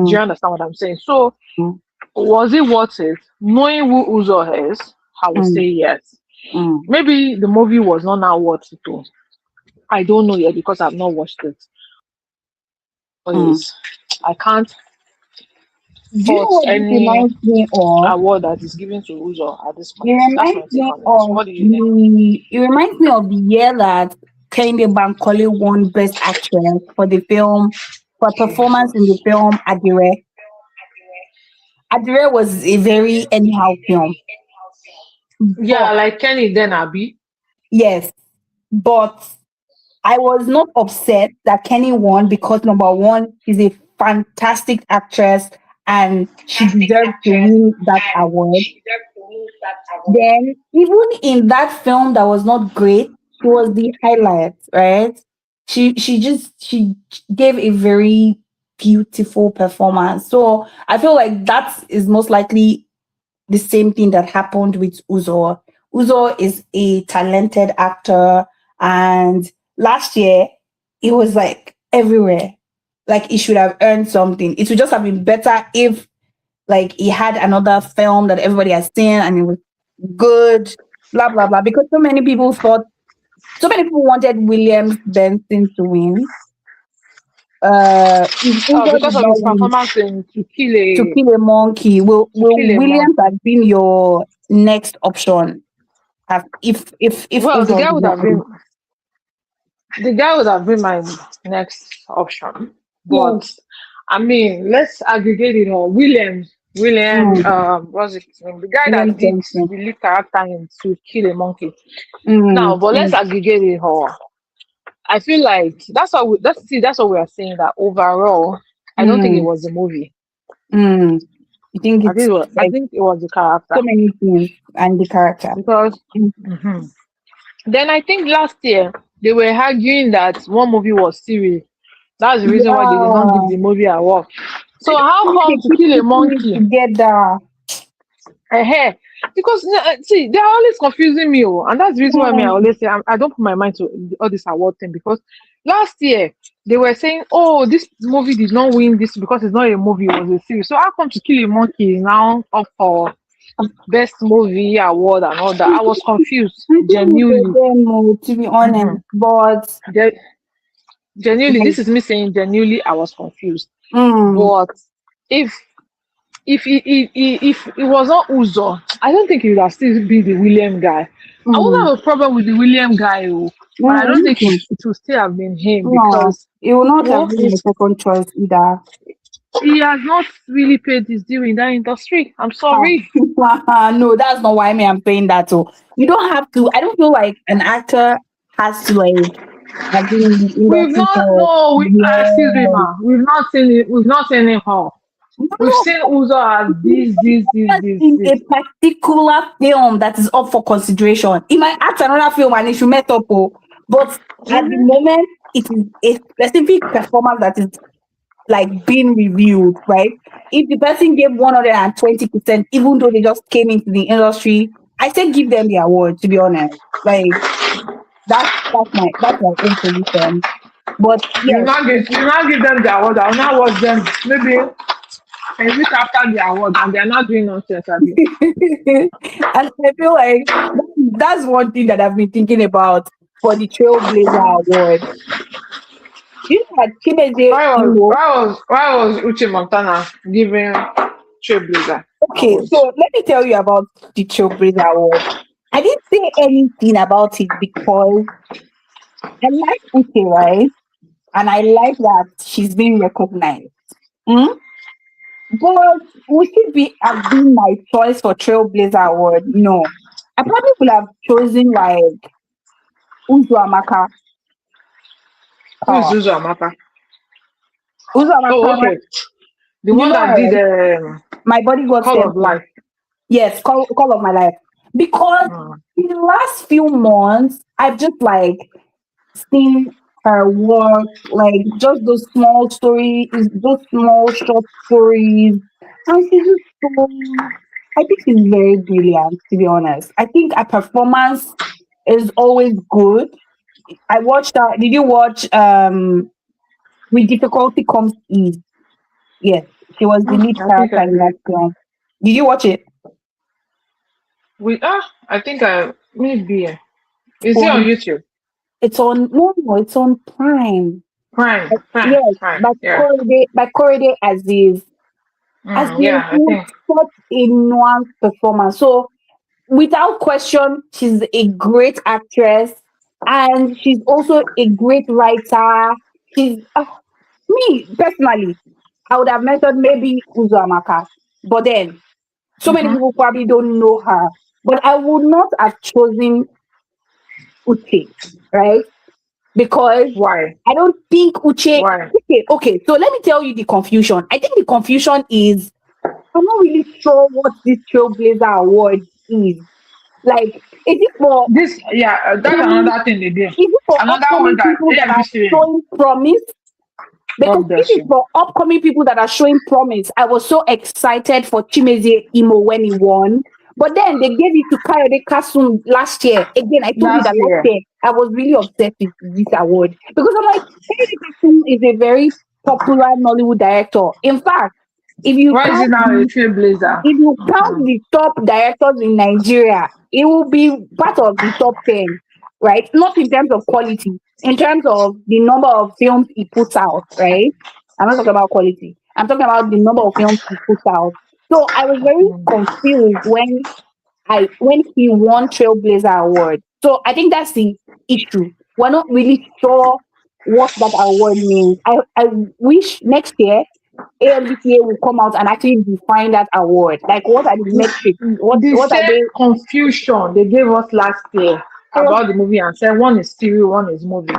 Do you mm, understand what I'm saying? So mm, was it worth it? Knowing who Uzo is, I would say mm, yes. mm. Maybe the movie was not now worth it too. I don't know yet because I've not watched it. Mm. Is I can't Do you know fault what this any reminds me of? award that is given to Uzo at this It point. That's my reminds take me on it. of What do you think? the year that Kehinde Bankole won Best Actress for the film for performance in the Jesus. film Adire. Adire was a very anyhow film, Yeah, but like Kenny then Abby. yes, but I was not upset that Kenny won because number one, she's a fantastic actress and she deserves to win that award. Then, even in that film that was not great, she was the highlight, right? She gave a very beautiful performance. So I feel like that is most likely the same thing that happened with Uzo. Uzo is a talented actor, and last year it was like everywhere. Like he should have earned something. It would just have been better if like he had another film that everybody has seen and it was good, blah blah blah. Because so many people wanted Williams Benson to win. If Oh, Uzo because did of not his win performance in To Kill a Monkey, To will Kill a Williams Monkey. have been your next option if Well, Uzo did not win? the guy would have been my next option. Yes. But I mean, let's aggregate it all. William, Mm, what's his name? The guy that Williams did Benson. the lead character in To Kill a Monkey. Now, Mm, but let's mm, aggregate it all. I feel like that's what we are saying, that overall, I don't think it mm, was the movie. mm. You think it's I like think it was the character so many things and the character. because. Mm. Mhm. Then I think last year they were arguing that one movie was serious. That's the reason why they did not give Yeah. the movie a award. I So don't how know why come they To keep Kill a putting it Monkey? together. Because see, they are always confusing me, oh, and that's the reason why me I Mm. always say I don't put my mind to all this award thing, because last year they were saying, oh, this movie did not win this because it's not a movie, it was a series. So how come To Kill a Monkey is now up for best movie award and all that? I was confused, I think we were genuinely. there more, to be honest, Mhm. but Ge- Genuinely, like, this is me saying genuinely, I was confused. mm, But if if it was not Uzo, I don't think he would have still be the William guy. I wouldn't Mm. have a problem with the William guy, oh, but I don't Mm, think it would still have been him no, because it will not have well, been my second choice either. he has not really paid his due in that industry. I'm sorry. No, that's not why I'm saying that. So you don't have to. I don't feel like an actor has to like have been in the We've industry not for no, excuse me, years. ma. We've not seen it. We've not seen it all. We've No, seen Uzo as just in this. a particular film that is up for consideration. He might act another film and it should mess up, oh, but at the Mhm. moment, it is a specific performance that is like being reviewed, right? If the person gave 120%, even though they just came into the industry, I say give them the award, to be honest. Like that's my own position. But yes, You not give them the award. I'll not watch them maybe a week after the award and they're not doing nonsense at you. and I feel like that's one thing that I've been thinking about for the Trailblazer Award. You know that Chimezie Imo. Why was Uche Montana giving Trailblazer Okay, awards? so let me tell you about the Trailblazer Award. I didn't say anything about it because I like Uche, right? And I like that she's being recognized. Mm? But would she be have been my choice for Trailblazer Award? No. I probably would have chosen like Uzo Amaka. Who is Oh, Zuzu Amaka? Uzo Oh, Amaka, okay. The you one know that her, did right? My body got Call of temple. Life. Yes, call of my life. Because Mm. in the last few months, I've just like seen her work, like just those small stories, those small short stories. And she's just so, I think she's very brilliant, to be honest. I think her performance is always good. I watched her. Did you watch With Difficulty Comes Ease? Yes, she was the lead I think character I in that did. film. Did you watch it? I think I maybe. Is it on On YouTube? it's on no, it's on Prime. Yes, Prime. Yeah. By Korede Aziz. Yeah, I It was think. such a nuanced performance. So without question, she's a great actress and she's also a great writer. She's me personally, I would have mentioned maybe Uzo Amaka, but then so many Mm-hmm. people probably don't know her. But I would not have chosen Uche, right? Because Why? I don't think Uche. Why? Okay. So let me tell you the confusion. I think the confusion is I'm not really sure what this Trailblazer Award is. Like, is it for That's upcoming? another thing they did. Is it for Another one upcoming that people that are AMVCA. showing promise? Because God if bless it's you. for upcoming people that are showing promise, I was so excited for Chimezie Imo when he won. But then they gave it to Kayode Kasum last year. Again, I told you Last that last year. year I was really upset with this award because I'm like, Kayode Kasum is a very popular Nollywood director. In fact, if you Why is it count now a the trailblazer? if you count Mm-hmm. the top directors in Nigeria, it will be part of the top 10, right? Not in terms of quality, in terms of the number of films he puts out, right? I'm not talking about quality. I'm talking about the number of films he puts out. So I was very confused when he won Trailblazer Award. So I think that's the issue. We're not really sure what that award means. I wish next year AMVCA will come out and actually define that award. Like, what are the metrics? The What are same they? confusion they gave us last year Uh, about the movie and said one is stereo, one is movie.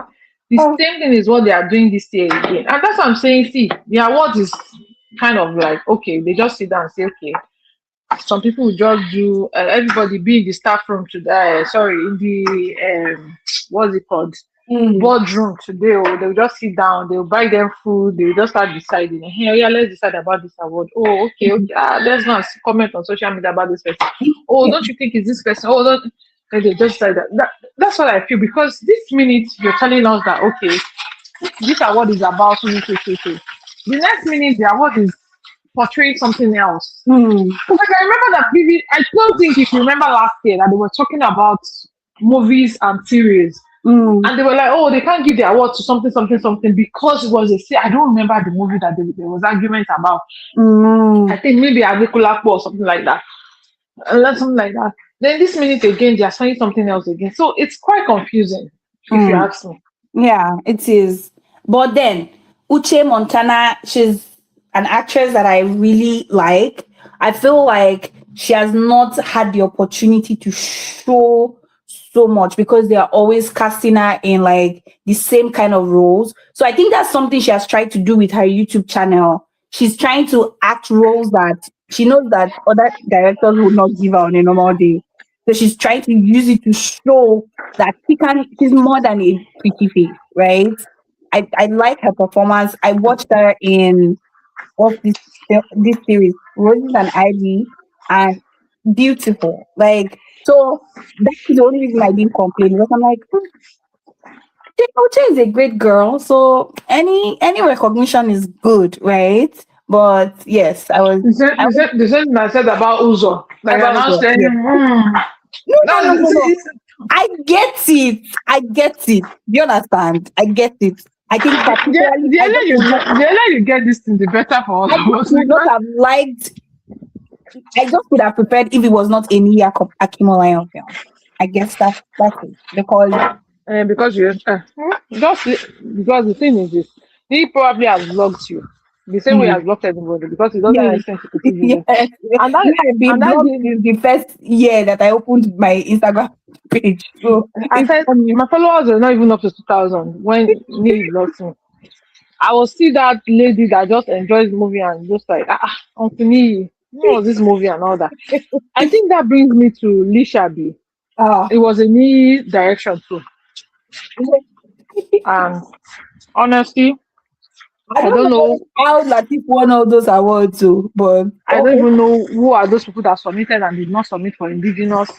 The uh, same thing is what they are doing this year again. And that's what I'm saying. See, the award is kind of like, okay, they just sit down and say, okay, some people will just do, everybody be in the staff room today, sorry, in the, what's it called? mm, Boardroom today, or they'll just sit down, they'll buy them food, they'll just start deciding. Hey, yeah, let's decide about this award. Oh, okay. Let's not comment on social media about this person. Oh, don't you think it's this person? Oh, don't. Then they just decide that's what I feel because this minute you're telling us that okay, this award is about so. The next minute the award is portraying something else. mm, Because I remember that previous, I don't think if you remember last year that they were talking about movies and series Mm, And they were like, oh, they can't give the award to something, something, something because it was a. I don't remember the movie that there was argument about. I mm, think maybe Avikulakpo or something like that. Something like that. Then this minute again, they are saying something else again. So it's quite confusing, if you mm. ask me. Yeah, it is. But then Uche Montana, she's an actress that I really like. I feel like she has not had the opportunity to show so much because they are always casting her in like the same kind of roles. So I think that's something she has tried to do with her YouTube channel. She's trying to act roles that she knows that other directors would not give her on a normal day. So she's trying to use it to show that she's more than a pretty face, right? I like her performance. I watched her in what's this series, Roses and Ivy, and beautiful. Like so that is the only reason I didn't complain because I'm like, Oche is a great girl, so any recognition is good, right? But yes, I was The same I said about Uzo. Like I about now the saying, yes. No, no, no, that's no, no. it's, I get it. I get it. Do you understand? I get it. I think particularly, the earlier you get this thing, the better for all I of just us would not because have liked. I just would have preferred if it was not a Nia Akimolayan film. I guess that's it because because you just because the thing is this, he probably has blocked you the same way he has mm, blocked everybody because he doesn't yes, extend to criticism. yes, And that yeah, I've and been that blocked day, since the first year that I opened my Instagram page. So I it's said funny. my followers were not even up to 2,000 when he blocked me. I will see that lady that just enjoys the movie and just like, Uncle me, what was this movie and all that. I think that brings me to Lisha B. Ah, It was a new direction too. And honestly, I I don't don't know. know how Latif won all those awards, too, but I don't okay. even know who are those people that submitted and did not submit for indigenous.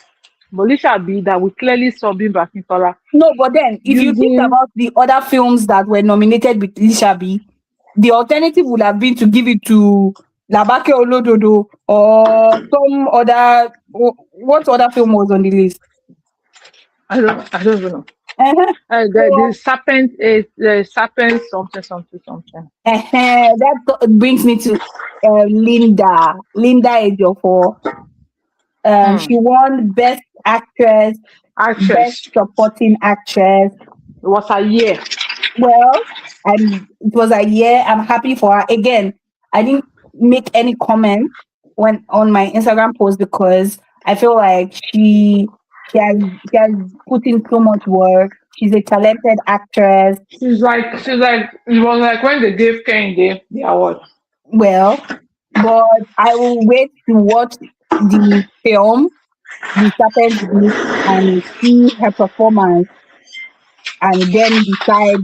But Lisha B that we clearly saw being Brakintola No, but then if you think using. about the other films that were nominated with Lishabi, the alternative would have been to give it to Labake Olododo or some other. What other film was on the list? I don't even know. Uh-huh. The So serpent is the serpent something something something. that brings me to Linda. Linda Ejiofor. She Hmm. won Best Actress, Best Actress. Supporting Actress. It was a year. Well, it was a year. I'm happy for her. Again, I didn't make any comment when on my Instagram post because I feel like she has put in so much work. She's a talented actress. She's like it was like when they gave Kane the award. Well, but I will wait to watch the film, The Serpent Beast, and see her performance and then decide.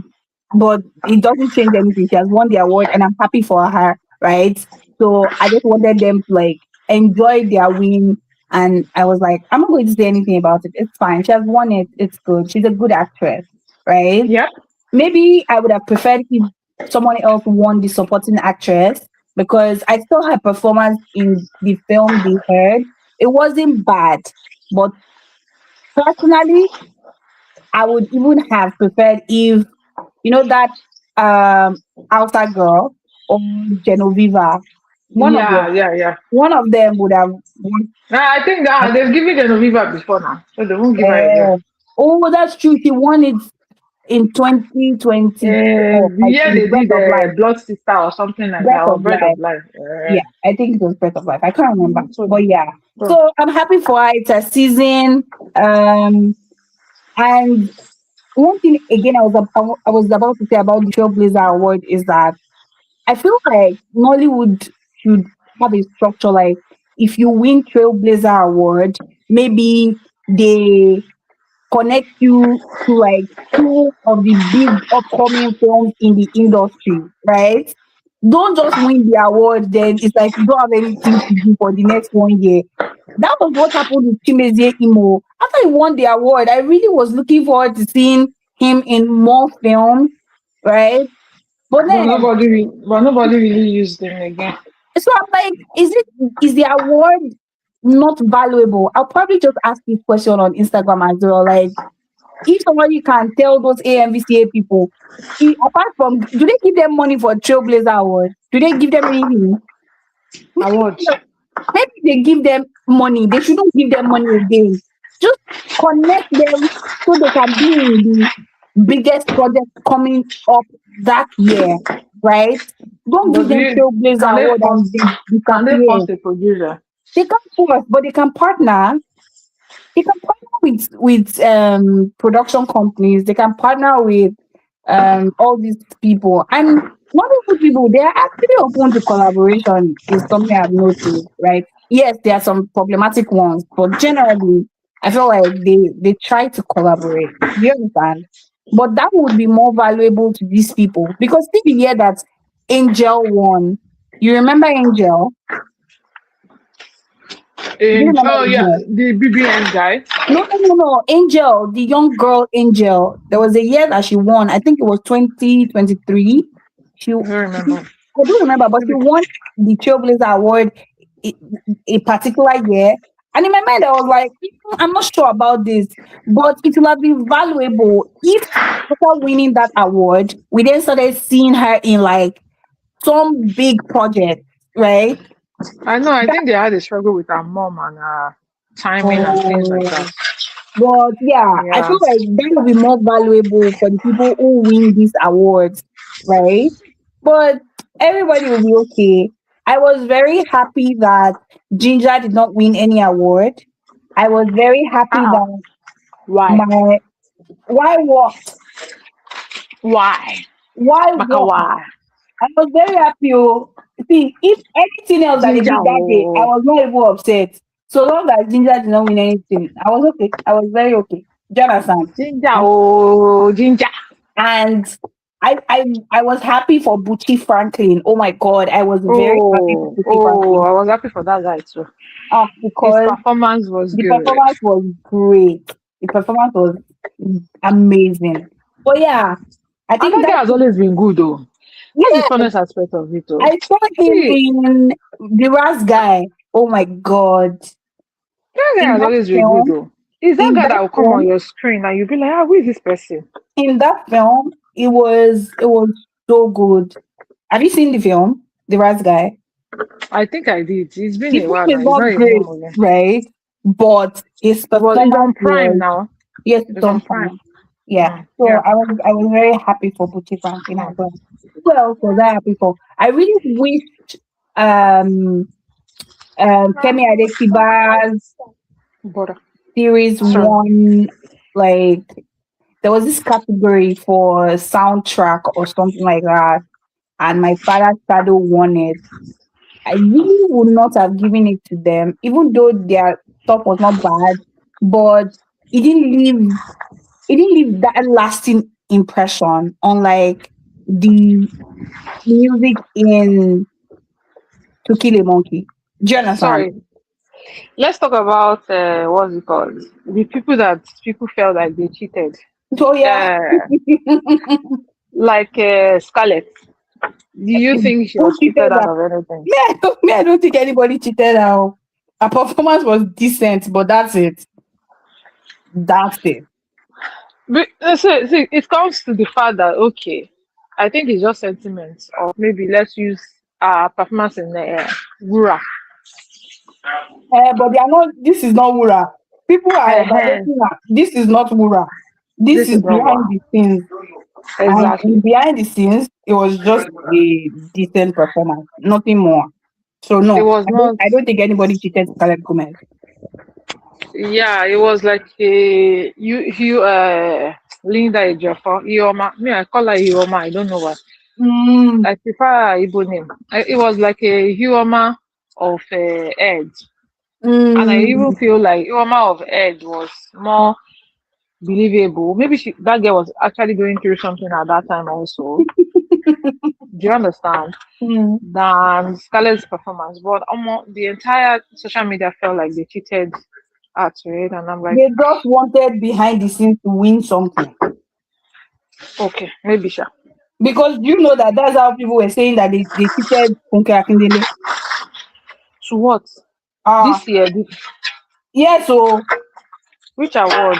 But it doesn't change anything. She has won the award, and I'm happy for her, right? So I just wanted them to like enjoy their win. And I was like, I'm not going to say anything about it. It's fine. She has won it. It's good. She's a good actress, right? Yep. Maybe I would have preferred if someone else won the supporting actress because I saw her performance in the film They Heard. It wasn't bad, but personally, I would even have preferred if that outer girl or Genoveva, one of them, Yeah. one of them would have won. I think that they've given Genoveva before now, so they won't give her again. Uh, oh, that's true. She won it in 2024. The I year think they Breath did of Life. Blood Sister or something like Breath that, or of Bread Life. of Life. Yeah, I think it was Breath of Life. I can't remember, So, but yeah. so, So I'm happy for her. It's a season. And one thing again, I was about to say about the Trailblazer Award is that I feel like Nollywood should have a structure like if you win Trailblazer Award, maybe they connect you to like two of the big upcoming films in the industry, right? Don't just win the award, then it's like you don't have anything to do for the next 1 year. That was what happened with Chimezie Imo. After he won the award, I really was looking forward to seeing him in more films, right? But then but nobody really used them again. so I'm like, is the award not valuable? I'll probably just ask this question on Instagram as well. Like, if somebody can tell those AMVCA people, apart from, do they give them money for Trailblazer Award? Do they give them anything? Award. Maybe they give them money. They shouldn't give them money again. Just connect them so they can be in the biggest project coming up that year, right? Don't But give them Trailblazer can they Award and force they can they disappear. force a producer? They can't force, but they can partner. They can partner with production companies. They can partner with all these people. And Nollywood people, they are actually open to collaboration, is something I've noticed, right? Yes, there are some problematic ones, but generally I feel like they try to collaborate. You understand? But that would be more valuable to these people because still the year that Angel won. You remember Angel? Do you remember Oh yeah, Angel? the BBN guy. No. Angel, the young girl Angel. There was a year that she won. I think it was 2023. I don't remember. I don't remember, but she won the Trailblazer Award i- a particular year. And in my mind, I was like, I'm not sure about this, but it will have been valuable if after winning that award, we then started seeing her in like some big project, right? I know. I That, think they had a struggle with her mom and her timing and things like that. but yeah, I Yeah. feel like that will be more valuable for the people who win these awards, right? But everybody will be okay. I was very happy that Ginger did not win any award. I was very happy Uh-uh. that Why? my why what? Why? Why Maka what? why? I was very happy. Oh. See, if anything else that they Ginger. did that day, I Oh. was not even upset. So long as Ginger did not win anything, I was okay. I was very okay. Do you understand? Ginger. Oh, Ginger. And I was happy for Bucci Franklin. Oh my god, I was very happy for Bucci Oh, Franklin. I was happy for that guy too. His Because performance was the good. performance was great. The performance was amazing. But yeah, I And think that that guy has always been good though. That's the yeah, funnest aspect of it though. I saw him See, in The Ras Guy. Oh my god. that guy In has that always been good film, though. Is that in guy that that will come on film, your screen and you'll be like, ah, who is this person? it was so good. Have you seen the film, The Ras Guy? I think I did. It's been The a film while now. is It's not not a new great, movie. right? But his It's on performance Prime was now. yes, it's It's on on Prime. time. Yeah. So Yeah. I was very happy for Bucci Franklin as Mm. well. Who else was I happy for? I really wished um Kemi Adetiba's But series sorry. won, like there was this category for soundtrack or something like that, and my father's shadow won it. I really would not have given it to them, even though their stuff was not bad, but it didn't leave it didn't leave that lasting impression on like the music in To Kill a Monkey. Do you understand? Sorry. Let's talk about what's it called? The people that people felt like they cheated. So yeah. Uh, like Scarlett. Do you think she Who was cheated cheated out her? of anything? I don't think anybody cheated her. Her performance was decent, but that's it. That's it. So it comes to the fact that okay, I think it's just sentiments, or maybe let's use performance in Wura. But they are not. This is not Wura. People are Uh-huh. evaluating her. This is not Wura. This This is is not behind Wura. the scenes. And Exactly. behind the scenes, it was just a decent performance, nothing more. So It no, was I don't. not. I don't think anybody cheated Scarlett Gomez. Yeah, it was like Linda Ejiofor, Ioma. Me, I call her Ioma. I don't know why. Mm, I prefer her Igbo name. It was like a Ioma of Ed, and I even mm, feel like Ioma of Ed was more believable. Maybe that girl was actually going through something at that time also. Do you understand? mm. Than Scarlett's performance, but the entire social media felt like they cheated at it, and I'm like, They just wanted behind the scenes to win something. okay, maybe sure. Because you know that that's how people were saying that they cheated Funke Akindele. To what? Ah, This year, yeah, so Which award?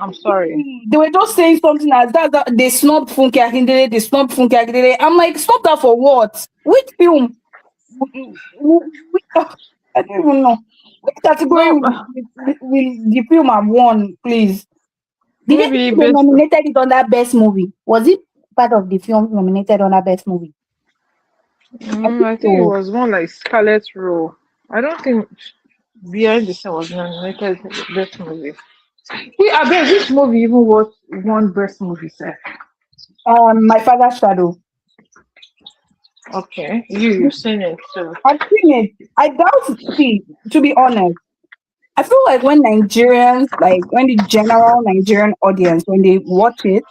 I'm sorry. They were just saying something as that they snubbed Funke Akindele, they snubbed Funke Akindele. I'm like, stop that for what? Which film? I don't even know. Which category No, will the film have won, please? Did they, maybe they based. nominated it under best movie? Was it part of the film nominated under best movie? I think I think it so. was more like Scarlet Row. I don't think Behind the Scene was nominated for the best movie. I bet which movie even was won best movie, sir? My Father's Shadow. Okay, you've seen it, so I've seen it. I doubt. See, to be honest, I feel like when Nigerians, like when the general Nigerian audience, when they watch it,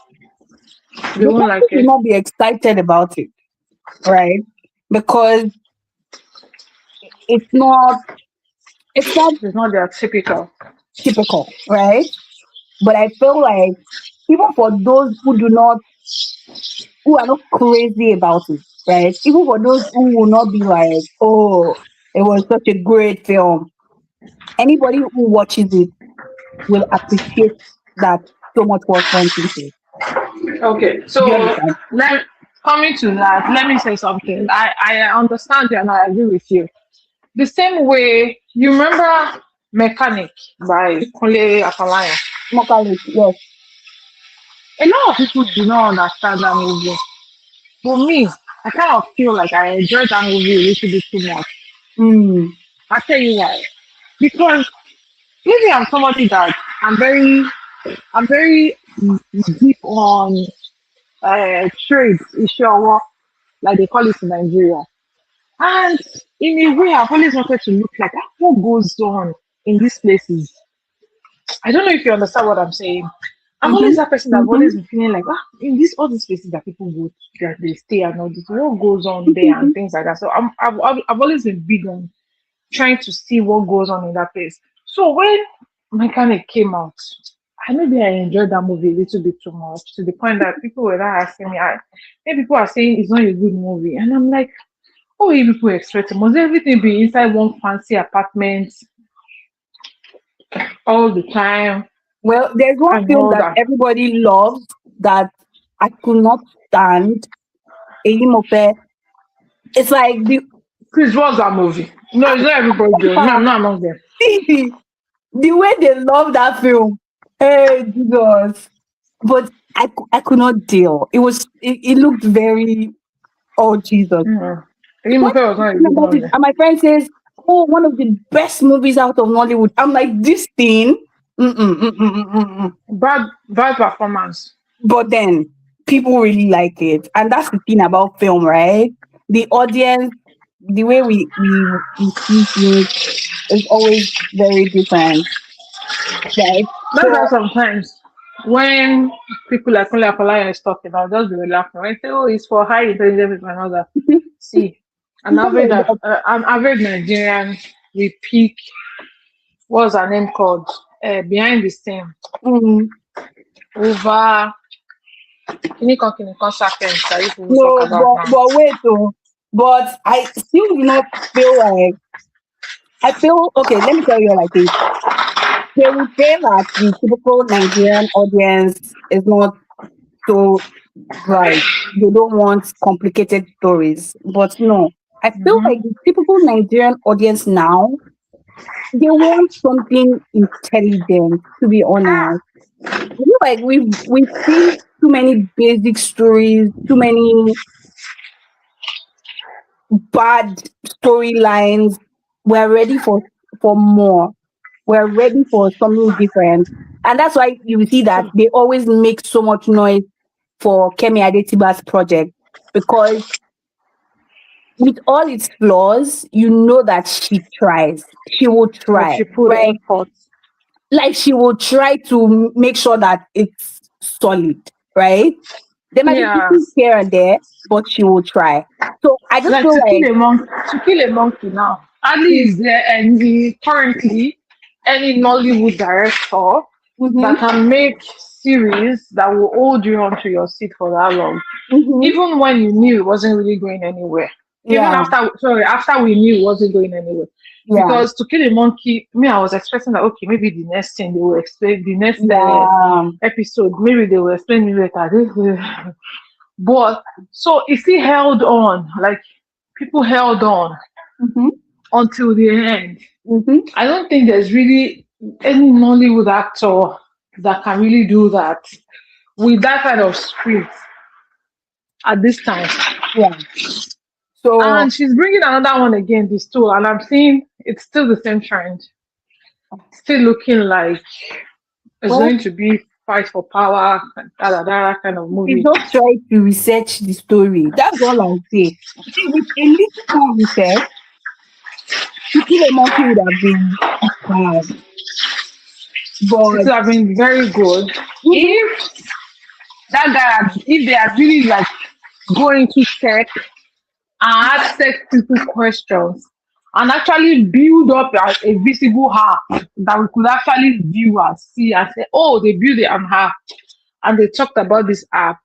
they they won't like probably will it. not be excited about it, right? Because it's not it's not It's not their typical. typical, right? But I feel like even for those who are not crazy about it, right? Even for those who will not be like, oh, it was such a great film. Anybody who watches it will appreciate that so much was went into it. Okay, Do you so understand? let coming to that, let me say something. I understand you and I agree with you. The same way you remember Mechanic by Kunle Afalayan. Mokale, yes. A lot of people do not understand that movie. For me, I kind of feel like I enjoyed that movie a little bit too much. Mm. I'll tell you why. Because maybe I'm somebody that I'm very deep on trade, ishawa, like they call it in Nigeria. And in a way, I've always wanted to look like what goes on in these places. I don't know if you understand what I'm saying. I'm Mm-hmm. always that person that I've always been feeling like, in this all these places that people go to, that they stay and all this, what goes on there and things like that. So I've always been big on trying to see what goes on in that place. So when Mechanic came out, maybe I enjoyed that movie a little bit too much to the point that people were not asking me. Maybe people are saying it's not a good movie, and I'm like, oh, you people expecting? Must everything be inside one fancy apartment all the time Well, there's one and film all that that? everybody loves that I could not stand. Eyimofe. It's like Chris, what's that movie? No, it's not everybody. Though. Me, I'm not among them. the way they love that film. Hey, Jesus. But I could not deal. It looked very, oh, Jesus. Mm-hmm. When Was not a talking good about it, movie. and my friend says, "Oh, one of the best movies out of Nollywood." I'm like, this thing, mm-mm. Bad performance. But then people really like it, and that's the thing about film, right? The audience, the way we see things is always very different, right? That's why So, sometimes when people like Kunle Afolayan is talking, I'll just be laughing. When they say, "Oh, it's for high intelligence people and all that." See, people like an average Nigerian, we pick what's her name called behind the scene mm, over Kinikan seconds that you will talk no, about now. but wait, though. But I still do not feel like I feel okay. Let me tell you like this. They would say that the typical Nigerian audience is not so bright. They don't want complicated stories. But no, I feel like the typical Nigerian audience now, they want something intelligent, to be honest. I feel like we've seen too many basic stories, too many bad storylines. We're ready for more. We're ready for something different. And that's why you see that they always make so much noise for Kemi Adetiba's project, because with all its flaws, you know that she tries. She will Like try, she put right? effort. Like she will try to make sure that it's solid, right? There might be Yeah. pieces here and there, but she will try. So I just Like feel like to kill a monkey now. Ali mm, is there and currently any Nollywood director that mhm, can make series that will hold you onto your seat for that long. mhm, Even when you knew it wasn't really going anywhere. Even Yeah. after we knew it wasn't going anywhere. Yeah. Because To Kill a Monkey, me, I was expecting that okay, maybe the next thing they will explain, the next Yeah. episode, maybe they will explain me later. But so it still held on, like people held on Mm-hmm. until the end. Mm-hmm. I don't think there's really any Nollywood actor that can really do that with that kind of script at this time. Yeah. So And she's bringing another one again, this too, and I'm seeing it's still the same trend. Still looking like it's well, going to be fight for power, kind of we movie. just try to research the story. That's all I say. See, with a little more research, To Kill a Monkey would have been bad. It But would have been very good mhm, if if they had really like go into tech and ask tech people questions and actually build up a visible app that we could actually view and see and say, oh, they built an app and they talked about this app.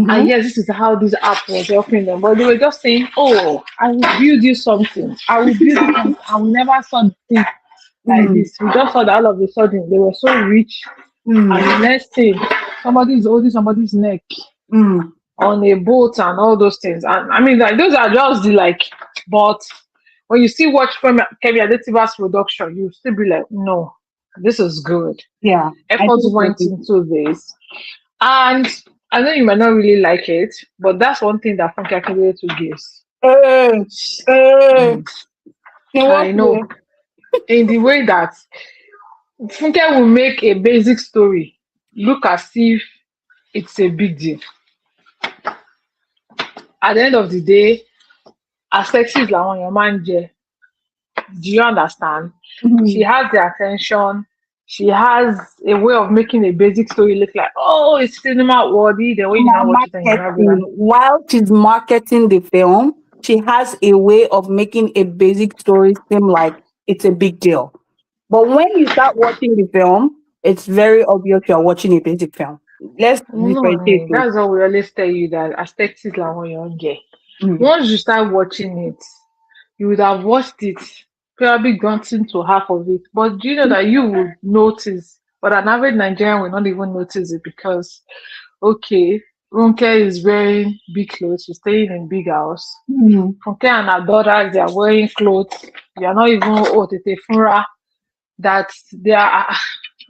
And mhm, yes, this is how this app was helping them. But they were just saying, oh, I will build you something. I will build you something. And we never saw things like mm, this. We just saw that all of a sudden they were so rich. And mm, the next thing, somebody is holding somebody's neck mm, on a boat and all those things. And I mean, like, those are just the like, but when you still watch Kemi Adetiba's production, you still be like, no, this is good. yeah, I Efforts think went so. into this. And I know you might not really like it, but that's one thing that Funke Akindele gives. Hey, hey, Mm, in what I know. way? In the way that Funke will make a basic story look as if it's a big deal. At the end of the day, as sexy as Lawon your man je, do you understand? She Mhm. has the attention. She has a way of making a basic story look like, oh, it's cinema worthy. The way you now watch it and you now be like, Marketing. While she's marketing the film, she has a way of making a basic story seem like it's a big deal. But when you start watching the film, it's very obvious you're watching a basic film. Let's no, differentiate those. that's what we always tell you that aesthetics is like when you're young. Mm. Once you start watching it, you would have watched it, probably gotten to half of it. But do you know that you would notice, but an average Nigerian will not even notice it because, okay, Ronke is wearing big clothes, she's staying in big house. Mm. Ronke and her daughters, they are wearing clothes. They are not even Otete Funra, that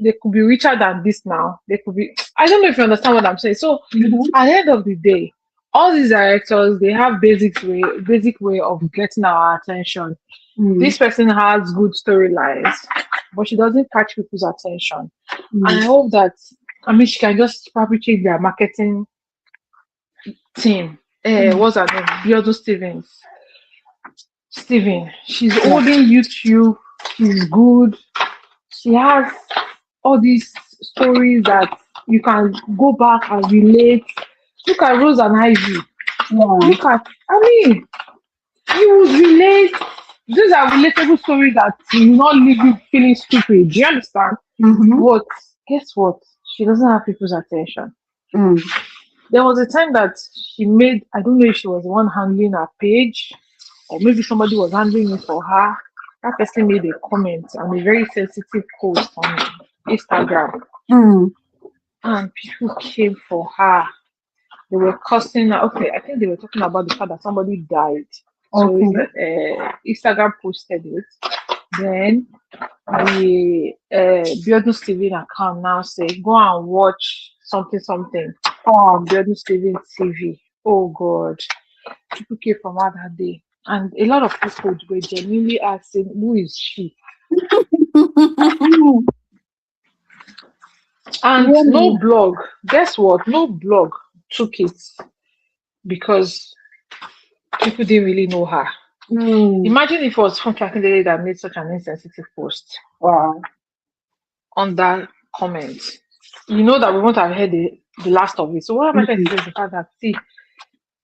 they could be richer than this now. They could be, I don't know if you understand what I'm saying. So Mhm. at the end of the day, all these directors, they have basic way of getting our attention. Mm. This person has good storylines, but she doesn't catch people's attention. And I Mm. hope that, I mean, she can just probably change their marketing team. Mm. What's her name? Biodo Stevens. Steven. She's Yeah. holding YouTube. She's good. She has all these stories that you can go back and relate. Look at Rose and Ivy. Yeah. Look at, I mean, you would relate. These are relatable stories that you will not leave you feeling stupid. Do you understand? Mm-hmm. But guess what? She doesn't have people's attention. Mm. There was a time that she made, I don't know if she was the one handling her page, or maybe somebody was handling it for her. That person made a comment and a very sensitive post on Instagram, Mm. and people came for her. They were cussing her. Okay, I think they were talking about the fact that somebody died. So Okay. Instagram posted it. Then the Biodu Steven account now say go and watch something something on Biodu Steven TV. Oh God, people came from her that day, and a lot of people were genuinely asking, "Who is she?" And no Really? blog. Guess what? No blog took it because people didn't really know her. Mm. Imagine if it was Funke Akindele that made such an insensitive post Wow. on that comment. You know that we won't have heard the last of it. So what am I trying to Mm. say is the fact that, see,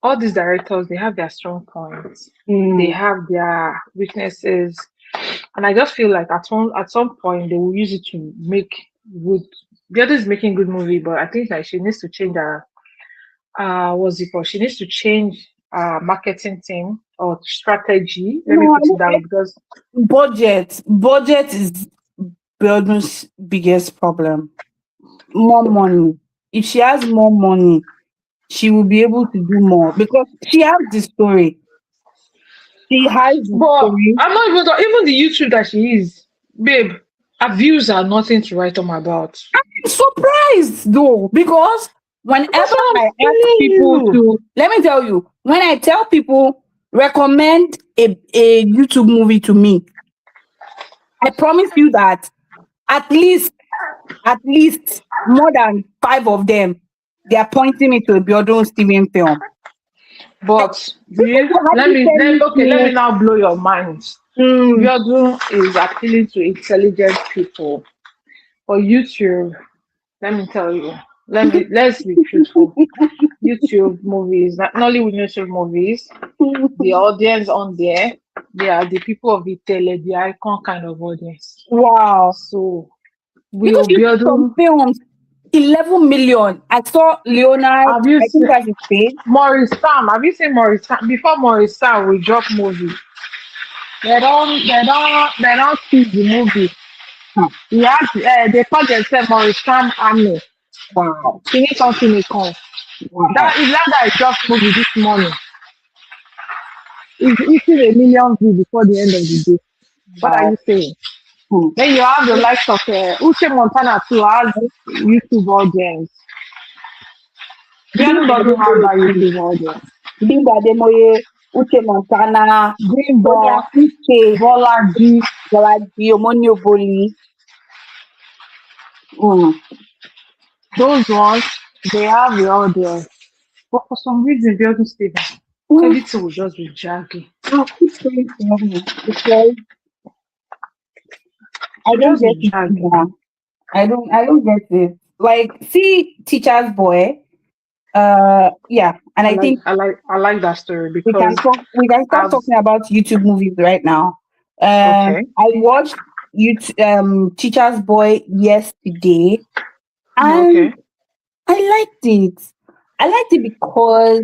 all these directors, they have their strong points, they Mm. have their weaknesses, and I just feel like at some point they will use it to make good. The other is making good movie, but I think like she needs to change her what's it called? She needs to change marketing team or strategy. Let me No, put it that way because budget is Biodun's biggest problem. More money. If she has more money, she will be able to do more because she has the story. She has the but story. I'm not even the YouTube that she is, babe. Her views are nothing to write home about. I'm surprised though because That's whenever what I'm I ask telling people you. to, let me tell you, when I tell people recommend a YouTube movie to me, I promise you that at least at least more than five of them, they are pointing me to a Biodun Steven film. I, But people you will let hardly me tell me let me to, now blow your mind. mm, Biodun is appealing to intelligent people. For YouTube, let me tell you. Let's be truthful. YouTube movies, Nollywood YouTube movies, the audience on there, they are the people of the tele, the icon kind of audience. wow. So Because will you see some Biodun. films, 11 million. I saw Leonard, Have you I seen think that's his page. Maurice Sam? Have you seen Maurice Sam? Before Maurice Sam will drop movie, they don't tease the movie. Huh. He has they call themselves Maurice Sam Army. Wow. Finish something they come. Wow. That is that guy dropped movie this morning. He's eating a million views before the end of the day. What are Wow. you saying? Hmm. Then you have the likes of Uche Montana too has YouTube audience. Bimbo Bianca doesn't have Ademoye that too. YouTube audience. Bimbo Ademoye, Uche Montana, Sonia Bimbo, Ike, Bolaji, Bolaji, Omoni Oboli. Mm. those ones, they have the audience. But for some reason, Bianca Steven, Well, everything will just be jaggy. I'll keep saying for him because I It will don't just get be it jaggy. either. I don't get it. Like, see Teacher's Boy. Yeah, and I think I like that story we can because we can start I've talking about YouTube movies right now. okay, I watched Teacher's Boy yesterday, and okay. I liked it. I liked it because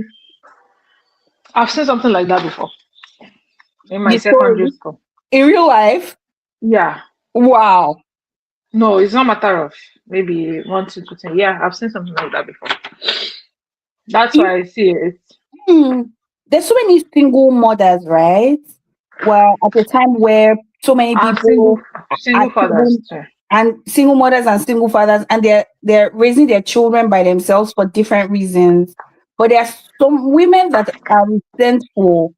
I've seen something like that before in my the secondary story school. in real life, Yeah. wow. No, it's not a matter of maybe 1, 2, 2 things. Yeah, I've seen something like that before. That's You- why I see it. there's so many single mothers, right? Well, at a time where so many And people are single fathers single too. and single mothers and single fathers, and they're raising their children by themselves for different reasons. But there are some women that are resentful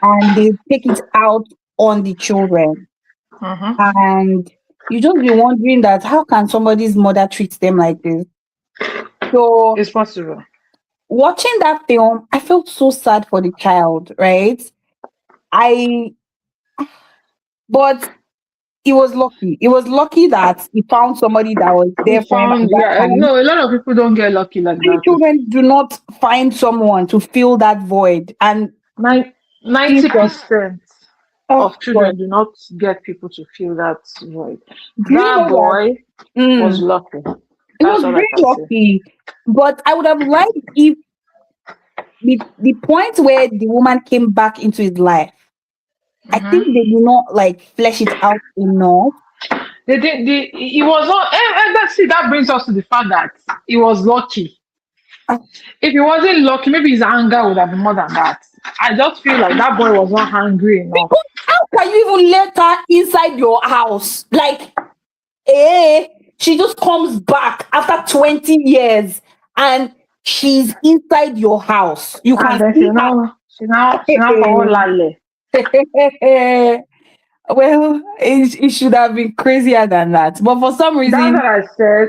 and they take it out on the children. Mm-hmm. And you just be wondering that how can somebody's mother treat them like this? So It's possible. watching that film, I felt so sad for the child, right? I but he was lucky. He was lucky that he found somebody that was We there for him at found, that yeah, time. no, a lot of people don't get lucky like Many that. children do not find someone to fill that void. And Nine- Jesus, 90% oh of God, children do not get people to fill that void. do you That know that? boy was Mm, lucky. it That's was all I very can say. lucky. But I would have liked if the point where the woman came back into his life, I think Mm-hmm. they did not like flesh it out enough. He was not, and that brings us to the fact that he was lucky. Ah, If he wasn't lucky, maybe his anger would have been more than that. I just feel like that boy was not hungry enough. because how can you even let her inside your house? Like, eh, she just comes back after 20 years and she's inside your house. You And can then see she now for lale. her. Well, it should have been crazier than that. But for some That's reason, what I said.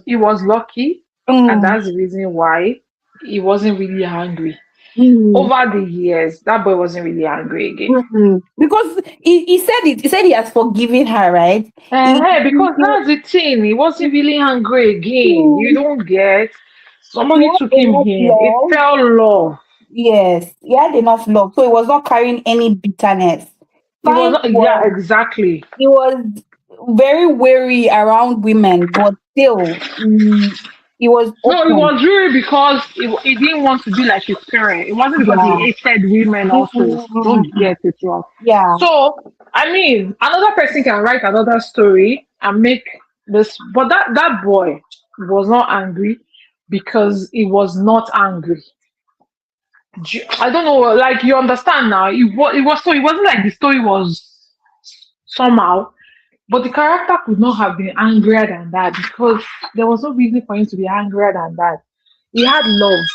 He was lucky, and mm, that's the reason why he wasn't really hungry. mm, Over the years, that boy wasn't really hungry again. because he said it. He said he has forgiven her, right? Hey, because that's the thing. He wasn't really hungry again. You he, don't get. he Somebody took had him enough in. It love. felt love. Yes, he had enough love, so he was not carrying any bitterness. It was Fine, not, yeah, exactly. he was very wary around women, but still, He was No, it open. was really because he didn't want to be like his parent. It wasn't because he Yeah. hated women also. Don't Mm-mm. get it wrong. Yeah. So, I mean, another person can write another story and make this, but that boy was not angry because he was not angry. I don't know, like you understand now. It was so it wasn't like the story was somehow, but the character could not have been angrier than that because there was no reason for him to be angrier than that. He had love,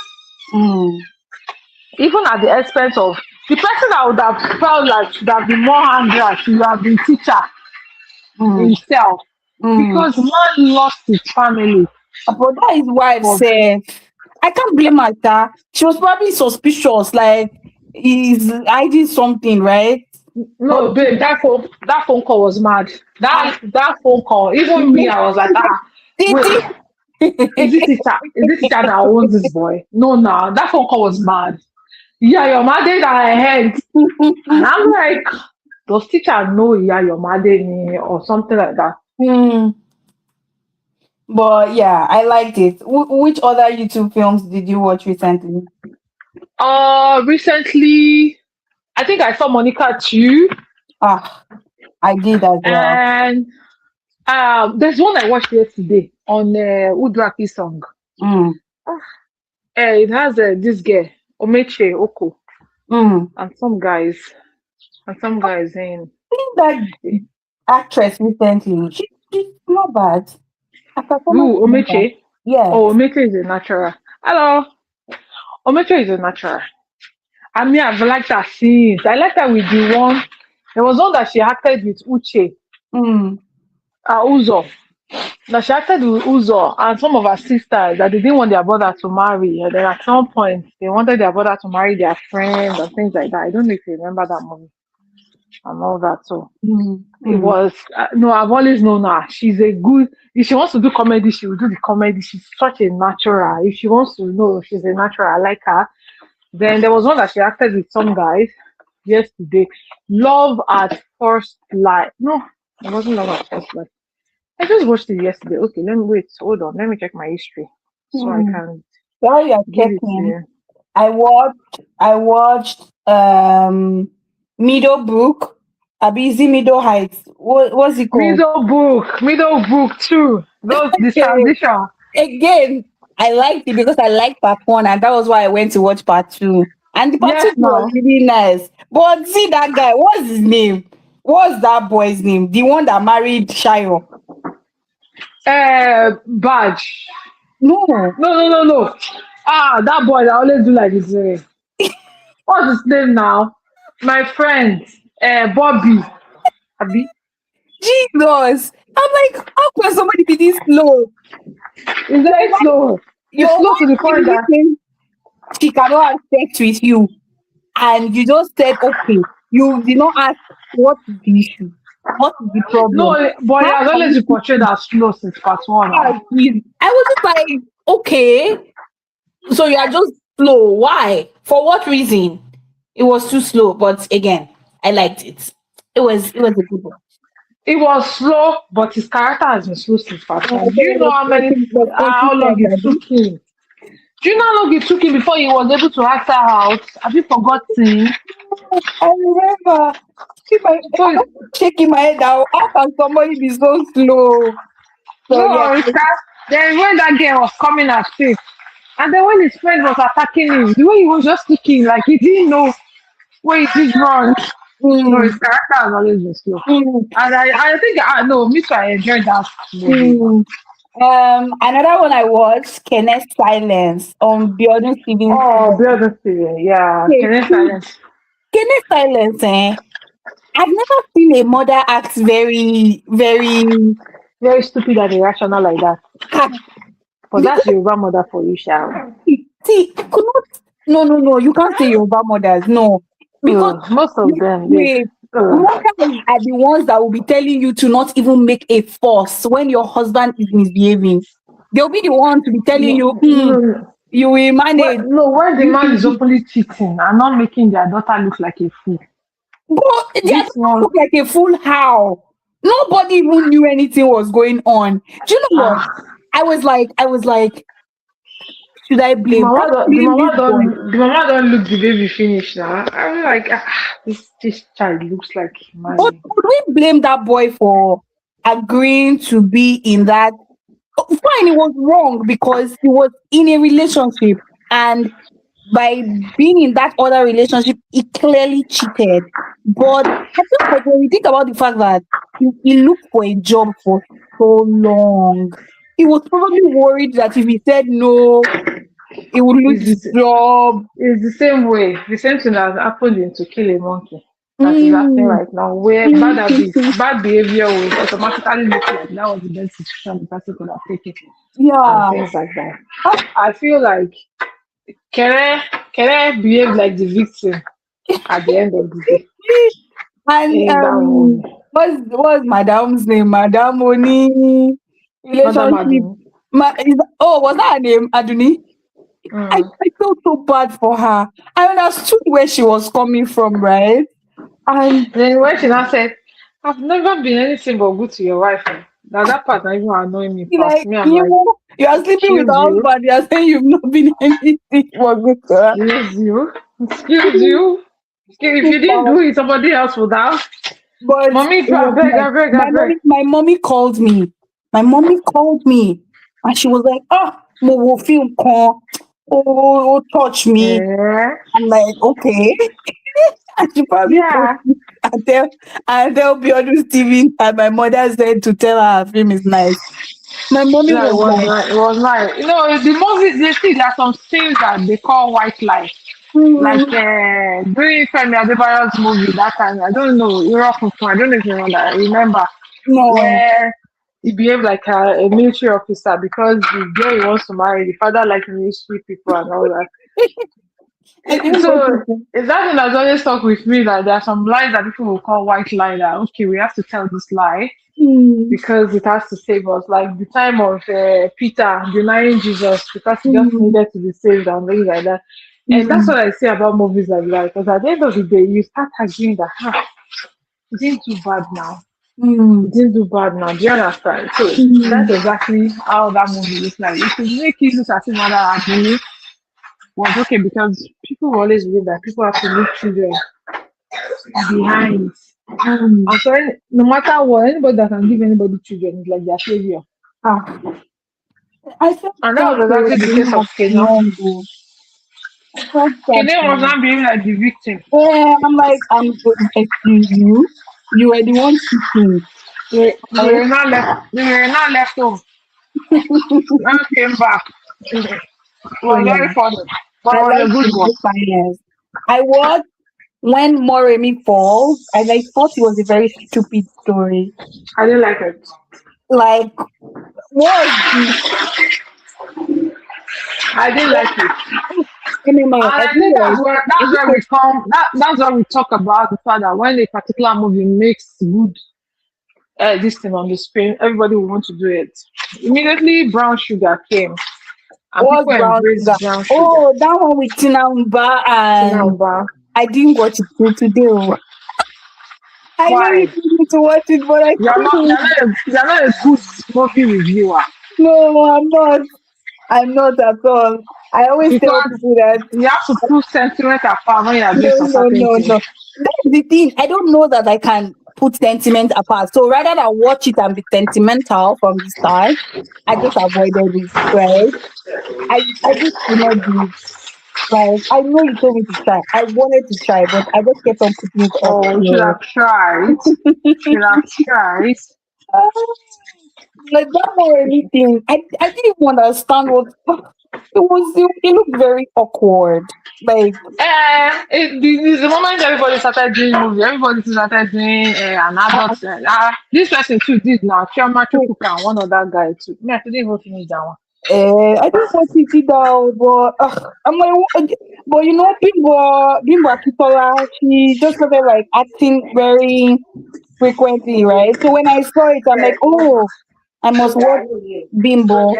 Mm. even at the expense of the person that would have felt like should have been more angry should have been teacher Mm. himself Mm. because man lost his family But that is why I've for said I can't blame her. Sha. She was probably suspicious, like he's hiding something, right? But no babe. That phone call was mad. I That phone call, even me, I was like, did wait, is it it. teacher? Is it teacher that owns this boy? No, nah, that phone call was mad. Yeah, your mother that I heard. And I'm like, does teacher know yeah, your mother or something like that? Hmm. But yeah, I liked it. Which other YouTube films did you watch recently? Recently, I think I saw Monica too. Ah, I did as well. And there's one I watched yesterday on Udraki song. Mm. It has this girl, Omeche Oko, Mm. and some guys in. I think that actress recently, she's not bad. Her performance Who, is not bad. Omeche? Yes. Oh, Omeche is a natural. Hello. Omeche is a natural. I mean, I've liked her since. I liked her with the one. There was one that she acted with Uche, Mm. Uzo. That she acted with Uzo and some of her sisters that they didn't want their brother to marry. And then at some point, they wanted their brother to marry their friends and things like that. I don't know if you remember that movie and all that. So Mm. it Mm. was, no, I've always known her. She's a good, if she wants to do comedy, she will do the comedy. She's such a natural. If she wants to know, she's a natural. I like her. Then there was one that she acted with some guys yesterday. Love at First Light. No, it wasn't Love at First Light. I just watched it yesterday. Okay, let me wait. Hold on. Let me check my history so I Mm. can While you're give it to checking, you. I watched Meadowbrook, Abizi Meadow Heights. What's it called? Middlebrook too. Those this Hey, transition. again, I liked it because I liked part one, and that was why I went to watch part two. And the part two Yes, was now. really nice. But see that guy, what's his name? What's that boy's name? The one that married Shayo. Badge. No, No. That boy that always do like this. What's his name now? My friend, Bobby. Abi. Jesus. I'm like, how can somebody be this slow? Is Your that wife, slow? It's your slow to wife the point literally that saying she cannot have sex with you, and you just said okay. You did not ask what is the issue, what is the problem. no, but he How has can always you been portrayed as slow since part one ah, now. geez. I was just like, okay, so you are just slow. Why? For what reason? It was too slow, but again, I liked it. It was a good one. It was slow, but his character has been slow since part So one. Do you it know was how many, how long consistent, it Abi. took him? Do you know how long it took him before he was able to ask her out? Have you forgotten? I remember. So I'm shaking my head now. How can somebody be so slow? So yeah, no, then when that girl was coming at him, and then when his friend was attacking him, the way he was just looking like he didn't know where he did wrong. No, his mm, character has always been slow. mm, And I think I know, me too, I enjoyed that movie. mm. Another one I watched, Kenneth Silence on Beyond Steven's Oh, channel. Blood yeah. Okay, Kenneth Silence. Kenneth Silence, eh? I've never seen a mother act very, very Very stupid and irrational like that. ah, But that's because your grandmother for you, Sharon. see, I could not. No, no, no. You can't say Yoruba mothers. No, because Most of them, they. wait, mothers are the ones that will be telling you to not even make a fuss when your husband is misbehaving. They'll be the ones to be telling you, No, you will manage. when the man is openly cheating and not making their daughter look like a fool. But they This don't one, look like a fool. How? Nobody even knew anything was going on. Do you know what? ah, I was like, should I blame? Can I blame this boy? The mama don't look the baby finish now. I'm like, this child looks like But money. could we blame that boy for agreeing to be in that? Oh, fine, it was wrong because he was in a relationship, and by being in that other relationship, he clearly cheated. But I feel like when we think about the fact that he looked for a job for so long, he was probably worried that if he said no, he would lose It's his the, job. it's the same way. The same thing that happened in To Kill a Monkey that is happening Mm, right now, where mm, bad behavior will automatically look like that was the best decision the person could have taken and yeah. things like that. I feel like Kere behaved like the victim at the end of the day And in that movie. what's Madam's name? Madame Oni Madam relationship. Adun. Was that her name? Aduni? Mm. I felt so bad for her. I understood where she was coming from, right? And Then when she now said, I've never been anything but good to your wife. Eh." Now that part not even annoying me past like me. I'm like, you are sleeping with excuse the you, husband, you are saying you've not been anything for good to her. excuse you, excuse you. If you didn't do it, somebody else would have. But Mommy, it was like I beg. my mommy called me. My mommy called me and she was like, mo wo film kan. Oh, touch me. Eh? I'm like, okay. And she probably told Yeah. me and tell Beyonce Steven and my mother said to tell her film is nice. My mommy Yeah, it was was like, nice. It was nice. You know, the movies they see there are some things that they call white lie. Like mm, during Femi Adebayo's movie that time, I don't know, Europe, I don't know if you know that. I remember no, where he behaved like a military officer because the girl he wants to marry, the father like military people and all that. I didn't get So it. it's that thing that's always stuck with me that there are some lies that people will call white lie that okay, we have to tell this lie Mm, because it has to save us. Like the time of Peter denying Jesus because he just mm, needed to be saved and things like that. And that's mm, what I say about movies like that. Because at the end of the day, you start agreeing that he didn't do bad now. He mm, didn't do bad now. Do you understand? So that's mm, exactly how that movie looks like. It should make you look as if Mother Agnew was okay because people will always believe that people have to leave children behind. mm. And so no matter what, anybody that can give anybody children is like their savior. Ah, I felt And that sad was for exactly the being case of that Kenyon. long though. I felt sad Kenyon for was her. not behaving like the victim. I'm like, excuse you. You were the one teaching, They right? were not left. They were not left home. When we came back, it So was very yeah, funny, but I it was a like good the one. good finance. I watched when Moremi falls, and I thought it was a very stupid story. I didn't like it. Like, what? I didn't like it. Anyway, And I I feel think like I that's feel where like we come. That's where we talk about the fact that when a particular movie makes good this thing on the screen, everybody will want to do it. Immediately, Brown Sugar came, and what's people brown embraced sugar? Brown Sugar. Oh, that one with Tina Mba and Tinamba. I didn't watch it till today. Oh. I know you Why? told me to watch it, but I couldn't. You're not a good movie reviewer No, I'm not. I'm not at all. I always tell because people that you have to put sentiment apart when you are no, doing some no, certain no, things. no. That's the thing. I don't know that I can put sentiment apart. So rather than watch it and be sentimental from the start, I just avoided it, right? I just do not do it. Like I know you told me to try. I wanted to try, but I just kept on putting it off. Oh, you should So have tried. Should have tried. like that or anything. I didn't even understand what it looked very awkward. Like The moment everybody started doing movie, everybody started doing an uh, adult. This person too did now. Chioma Chukwuka and one other guy too. Me, I didn't even finish that one. I didn't want to see that, but I'm like, but you know, Bimbo Akitola, she just started like acting very frequently, right? So when I saw it, I'm like, oh, I must watch Bimbo.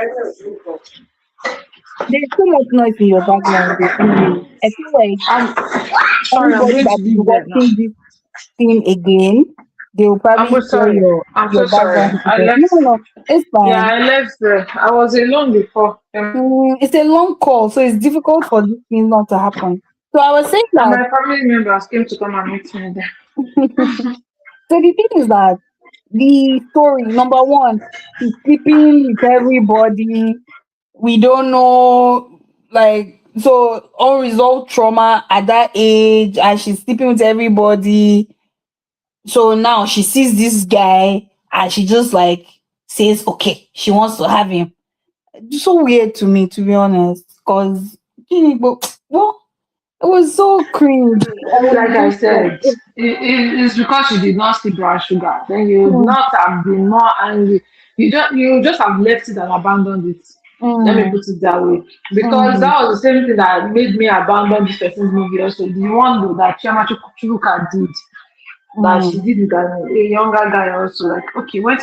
There's too much noise in your background. Though. Anyway, I feel like I'm sorry, I'm everybody going to that is leave there now. watching this thing again. they will I'm probably so share sorry. I'm your so sorry. background I details. No, left. no, no, it's Yeah, fine. I left. I was alone before. It's a long call, so it's difficult for this thing not to happen. So I was saying And that. my family members came to come and meet me there. So the thing is that the story, number one, she's sleeping with everybody. We don't know, like, so unresolved trauma at that age, and she's sleeping with everybody. So now she sees this guy, and she just like says, okay, she wants to have him. It's so weird to me, to be honest, because well, it was so cringe. I was Like I just said, like, it's because you did not sleep brown sugar. Then you would mm, not have been more angry. You just have left it and abandoned it. Let me mm, put it that way. Because mm, that was the same thing that made me abandon this person's movie also. The one though that Chioma Chukwuka did, that she mm, did with a younger guy also. Like, okay, when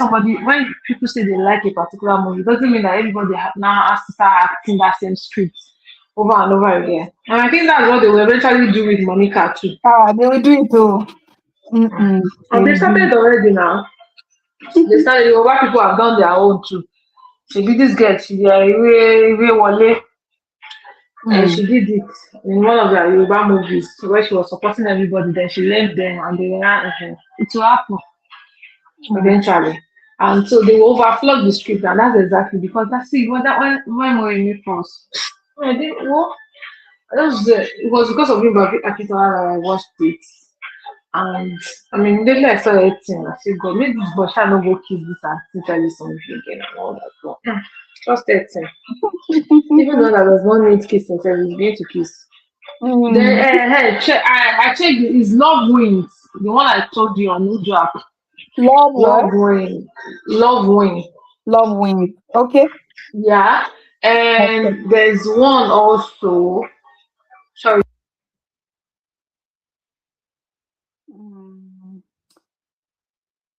people say they like a particular movie, it doesn't mean that everybody now has to start acting that same script over and over again. And I think that's what they will eventually do with Monica too. they will do it too. They And they will do started already now. They it. started, Yoruba people have done their own too. She did this girl, she Wale, and mm, she did it in one of their Yoruba movies where she was supporting everybody. Then she left them and they were it will happen mm, eventually. And so they will overflow the script, and that's exactly because that's it. When that when Morini first, I did well. It was because of him, but Akitola that I watched it. And I mean, lately I saw a thing. I said, God, maybe this boy shall not go kiss this and teach this something again and all that. But, just 13. Even though that does not need kissing, so he's going to kiss. Then, mm. I checked his Love Wings, the one I told you on New Job. Love Love what? Wing. Love Wing. Love wings. Okay. Yeah. Okay. And there's one also. Sorry. Mm.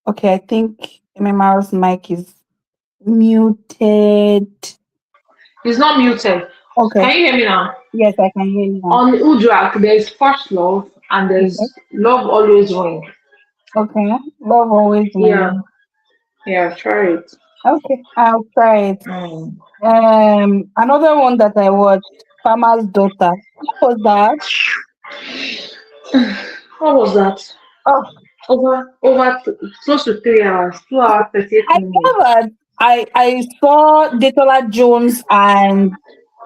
Okay, I think Emma's mic is muted. It's not muted. Okay. Can you hear me now? Yes, I can hear you now. On Udrak, there's First Love and there's Yes. Love Always Win. Okay. Love always Yeah, wins. yeah, try it. Okay, I'll try it. Mm. Another one that I watched, Farmer's Daughter. What was that? What was that? Oh, Close to 3 hours, 2 hours, 38 I minutes. know that I saw Detola Jones and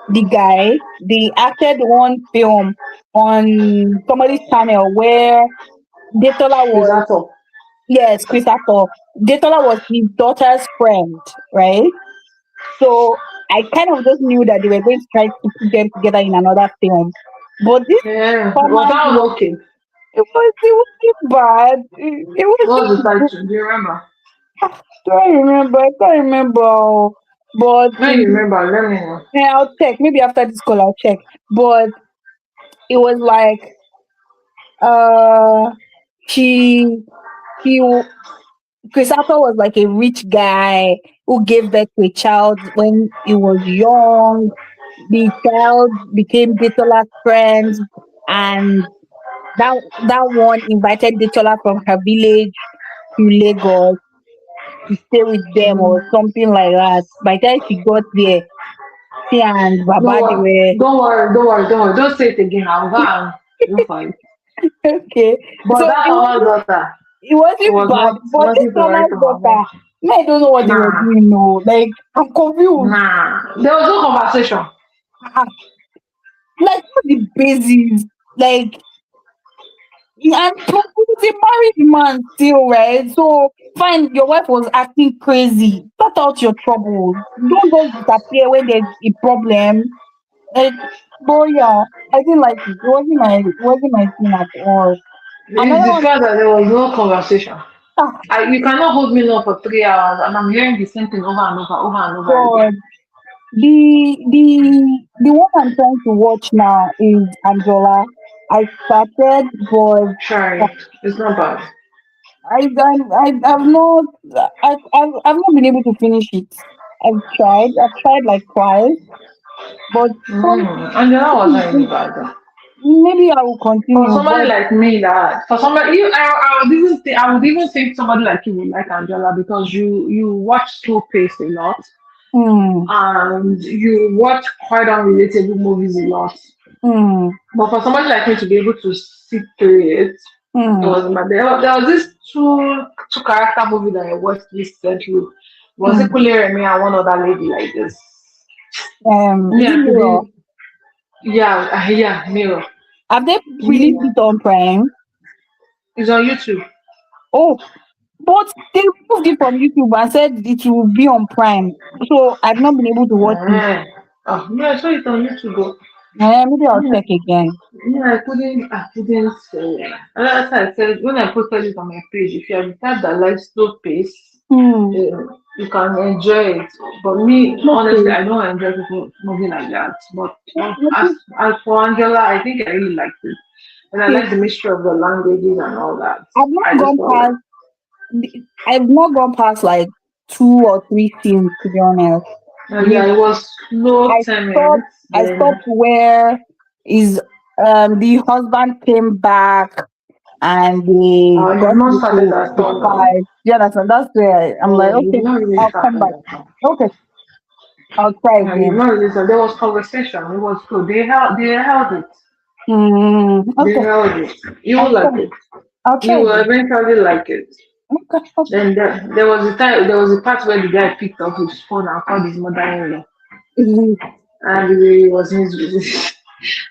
the guy. They acted one film on somebody's channel where Detola Is was, that all? yes, Chris Atto. Detola was his daughter's friend, right? So I kind of just knew that they were going to try to put them together in another film. But this Yeah, was Farmer's that one Daughter, okay? it wasn't bad. It What was the wasn't good. title? Do you remember? Do I remember? I can't remember. But When you remember, let me know. yeah, I'll check. Maybe after this call, I'll check. But it was like uh, she he Chris Arthur was like a rich guy who gave birth to a child when he was young. The child became Detola's friends, and that one invited Detola from her village to Lagos to stay with them or something like that. By the time she got there, she and Don't Baba they worry, were don't worry, don't worry, don't worry. Don't say it again. I'll go and look for it. okay. But So that our daughter, it it wasn't was bad, not but this nothing to write farmer's home about. daughter, me, I don't know what they were Nah, doing. No, like I'm confused. nah. There was no conversation. Ah, like what's the basis? Like and plus he was a married man still, right? So fine, your wife was acting crazy. Sort out your troubles. Don't just disappear when there's a problem. Like, bro, yeah, I didn't like it. It wasn't my thing at all. It's Another the one. fact that there was no conversation. Ah, You cannot hold me now for 3 hours and I'm hearing the same thing over and over and over again. God. The one I'm trying to watch now is Angela. I started, but Try it. It's not bad. I've not I've not been able to finish it. I've tried like twice, but some And that wasn't any bad. maybe I will For continue, somebody but like me, that for somebody, I would even think somebody like you would like Angela because you watch slow pace a lot mm, and you watch quite unrelatable movies a lot. mm, But for somebody like me to be able to sit through it, it mm, was my there was this two character movie that I watched recently. Was it mm. Remy and one other lady like this? Is it Yeah, Mirror? yeah, yeah, Mirror. Have they released Yeah, it on Prime? it's on YouTube. Oh, but they removed it from YouTube and said it will be on Prime. So I've not been able to watch it. Eh. Oh, yeah, I saw it on YouTube. Oh. Maybe I'll Yeah, check again. yeah, I couldn't say. And as I said, when I posted it on my page, if you are the type that likes slow pace, Hmm. you can enjoy it. But me, honestly, Okay. I don't enjoy people moving like that. But I as, think as for Angela, I think I really liked it. And I okay. like the mixture of the languages and all that. I've not I just gone thought, past. I've not gone past like 2 or 3 scenes, to be honest. yeah, The it was slow I 10 stopped. minutes. I Then, stopped where is the husband came back and they you've got not started into at the all now. fight. You understand? That's where I'm like, Oh, you've okay, not really I'll come started back. at all. Okay, I'll try Yeah, you've again. not really started. There was conversation. It was good. They held it. They Okay, held it. You will I'll like try. it. I'll You try will again. eventually like it. Okay, okay. Then there was a time. There was a part where the guy picked up his phone and called his mother-in-law, Mhm. and he was his.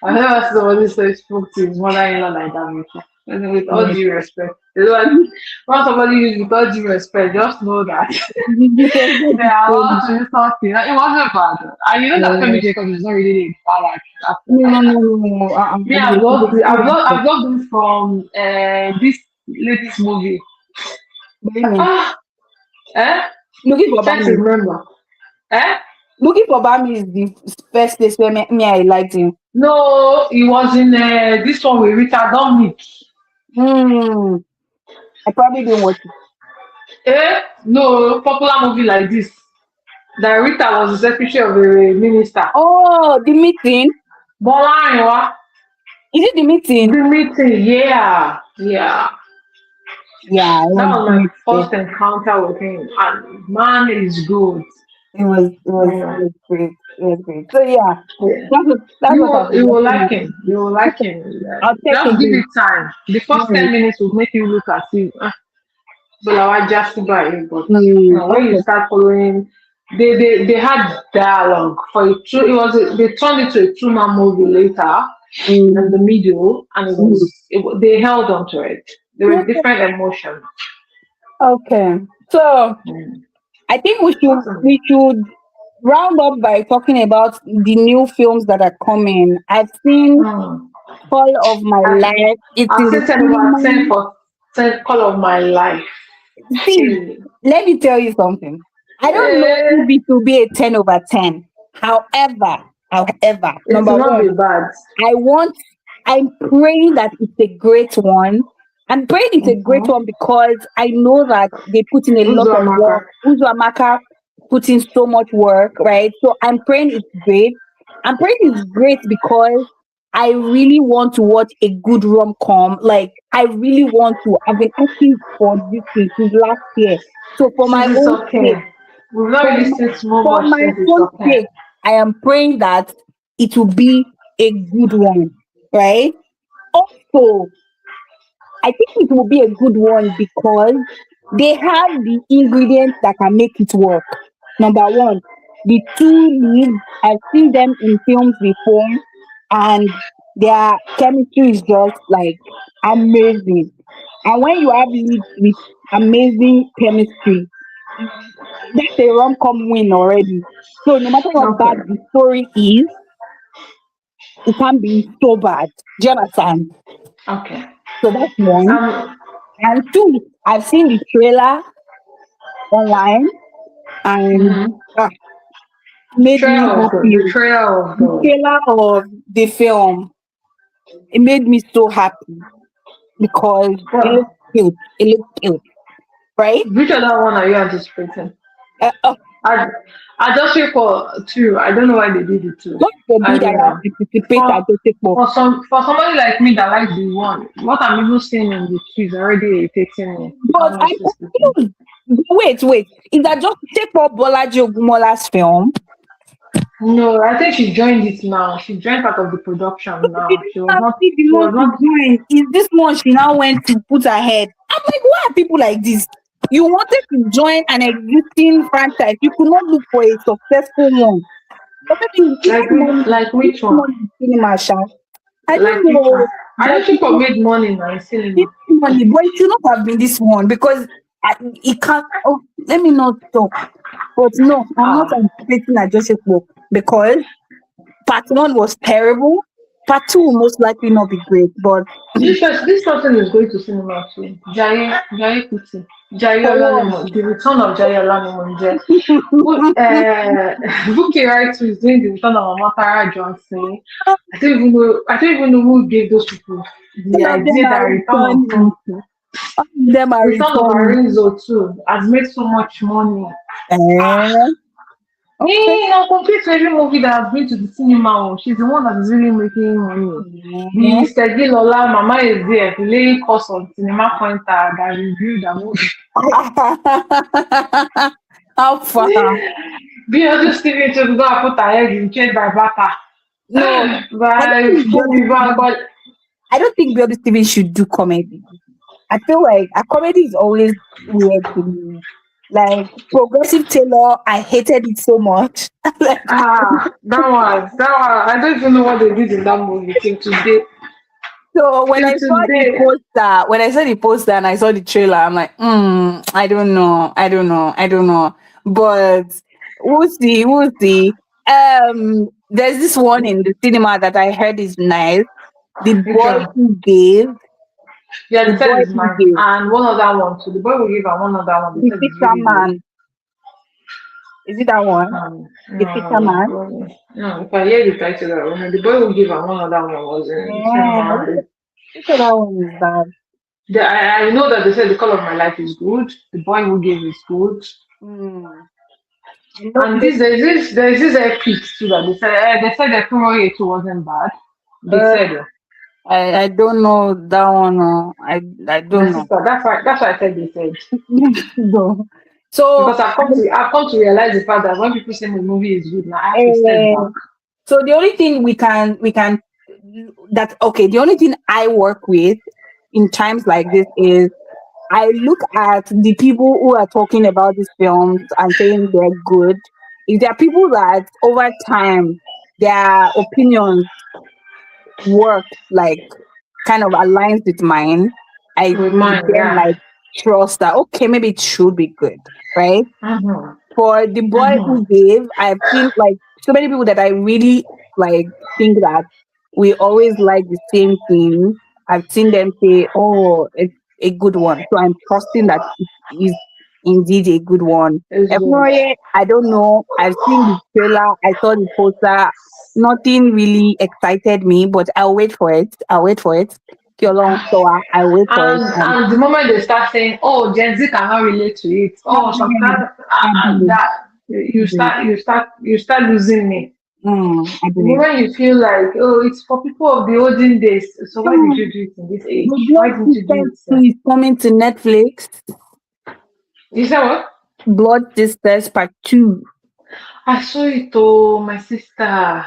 I never seen somebody say spoke to his mother-in-law like that before. And with all Yes. due respect, you know, when somebody use with all due respect, just know that You can get they the are story. allowed to do something. It wasn't bad. And you know that Femi Yes. Jacob is not really a bad actor. No, no, no, no, no. Me, He's a good actor. I've loved him from this latest movie. Brilliant. Ah, eh? Looking for Try to Bami. remember. Eh? Looking for Bami is the first place where me I liked him. No, he was in this one with Rita Dominic. Hmm. I probably didn't watch it. No, popular movie like this. That Rita was the secretary of the minister. Oh, the meeting. Bola, Is it the meeting? the meeting, yeah, yeah. Yeah, it That was was my great. Yes. first encounter with him, and man, is good. It Yeah. was great. It was great. So yeah, Yeah. that's what I've been You will watching like now. him. You will like Okay, him. Yeah. I'll check Just give again. it time. The first Mm, 10 minutes will make you look at it. But I just by it. But when you okay. start following, they had dialogue for a two. They turned it to a two-man movie later in the Mm, middle, and mm. they held on to it. There were Okay. different emotions. Okay. So Mm. I think Awesome. we should round up by talking about the new films that are coming. I've seen Mm. Call of My I, Life. It's I've in the seen 10 over 10 cinema. for 10 call of my life. See, Hey. let me tell you something. I don't know Eh, if it will be a 10 over 10. However, it number will not one, be bad. I want, I'm praying that it's a great one. I'm praying it's a great Mm-hmm. one because I know that they put in a lot of Uzuamaka. work. Uzo Amaka put in so much work, right? So I'm praying it's great. I'm praying it's great because I really want to watch a good rom-com. Like, I really want to. I've been asking for this since last year. So for my Since it's own sake, okay. We've not for really my, seen so for much my since it's own okay. sake, I am praying that it will be a good one, right? Also, I think it will be a good one because they have the ingredients that can make it work. Number one, the two leads, I've seen them in films before, and their chemistry is just like amazing. And when you have leads with amazing chemistry, that's a rom com win already. So no matter what Okay. bad the story is, it can't be so bad. Do you understand? Okay. So that's one. Um, And two, I've seen the trailer online and mhm. ah, made me Trailer was good. happy. The trailer was The good. trailer of the film, it made me so happy because it Well, looks cute. It looks cute, right? which other one are you anticipating? Uh, uh, I, I just feel for two. I don't know why they did it too. God I forbid I don't have know. to participate For at the book. for somebody like me that likes the one, what I'm even seeing in the two is already irritating me. But I Honestly speaking. feel, wait. Is that just take up Bolaji Ogumola's film? No, I think she joined it now. She joined part of the production She now. did not see the She one was to not. join. Is this one she now went to put her head? I'm like, why are people like this? You wanted to join an existing franchise. You could not look for a successful one. But maybe is Like it money? like Is which it one? money in cinema, Sha? I don't Like which one? know. I But know she for made money now in this cinema. money, but it should not have been this one because it can't. Oh, let me not talk. But no, I'm not Ah, anticipating a Joseph book because part one was terrible. Part two will most likely not be great, but this person is going to cinema too. Jaye Kuti. Jaye for what? Olanimo. The return of Jaye Olanimo. Buki right is doing the return of Amatara Johnson. I don't even know who gave those people the All of them idea that are return of returning. All of them are return of returning. Arinzo too has made so much money. Eh, okay. Compared to every movie that has been to the cinema, oh, she's the one that is really making money. Eh. The Stegilola, Mama is there, laying course on Cinema Pointer that reviewed the movie. How far? Be just Steven to go and put her head in change by Bata. No, I don't By think full river, but I don't think Beyonce Stevens should do comedy. I feel like a comedy is always weird to me. Like Progressive Taylor, I hated it so much. Like, that one, I don't even know what they did in that movie till today. so when Till I saw the today. poster, and I saw the trailer, I'm like, I don't know. But we'll see. There's this one in the cinema that I heard is nice. The Which boy one? who gave, Yeah, the they said boy it's who mine. gave, And one other one too. The boy will give her one other one. They the said it's fisher really good. man. Is it that one? The fisher man. No. If I hear the title, the boy will give her one other one was in Yeah, cinema. which other one is that? I know that they said the color of my life is good. The boy who gave is good. Hmm. And there's this epic too that they said the February 2 wasn't bad. They Uh, said I don't know that one. I my don't know. sister. That's why I said they said. No. So Because I've come to realize the fact that when people say the movie is good, now I have to step uh, back. so the only thing we can that okay. The only thing I work with in times like this is I look at the people who are talking about these films and saying they're good. If there are people that over time their opinions work like kind of aligns with mine, I With would mine, then yeah. like trust that okay, maybe it should be good, right? Mm-hmm. For the boy Mm-hmm. who gave, I've seen like so many people that I really like think that we always like the same thing. I've seen them say, "Oh, it's a good one," so I'm trusting that it is indeed a good one. It's good. Efroye, I don't know. I've seen the trailer. I saw the poster. Nothing really excited me, but I'll wait for it. I'll wait for it. Kyolong Soa, I'll wait for it. And the moment they start saying, "Oh, Gen Z cannot relate to it," oh, sometimes I that you start losing me. I The believe. moment you feel like, oh, it's for people of the olden days, so why did you do it in this age? The Why Blood didn't you do Sisters it? 2 is coming to Netflix. You said what? Blood Sisters Part 2. I saw it, oh, my sister.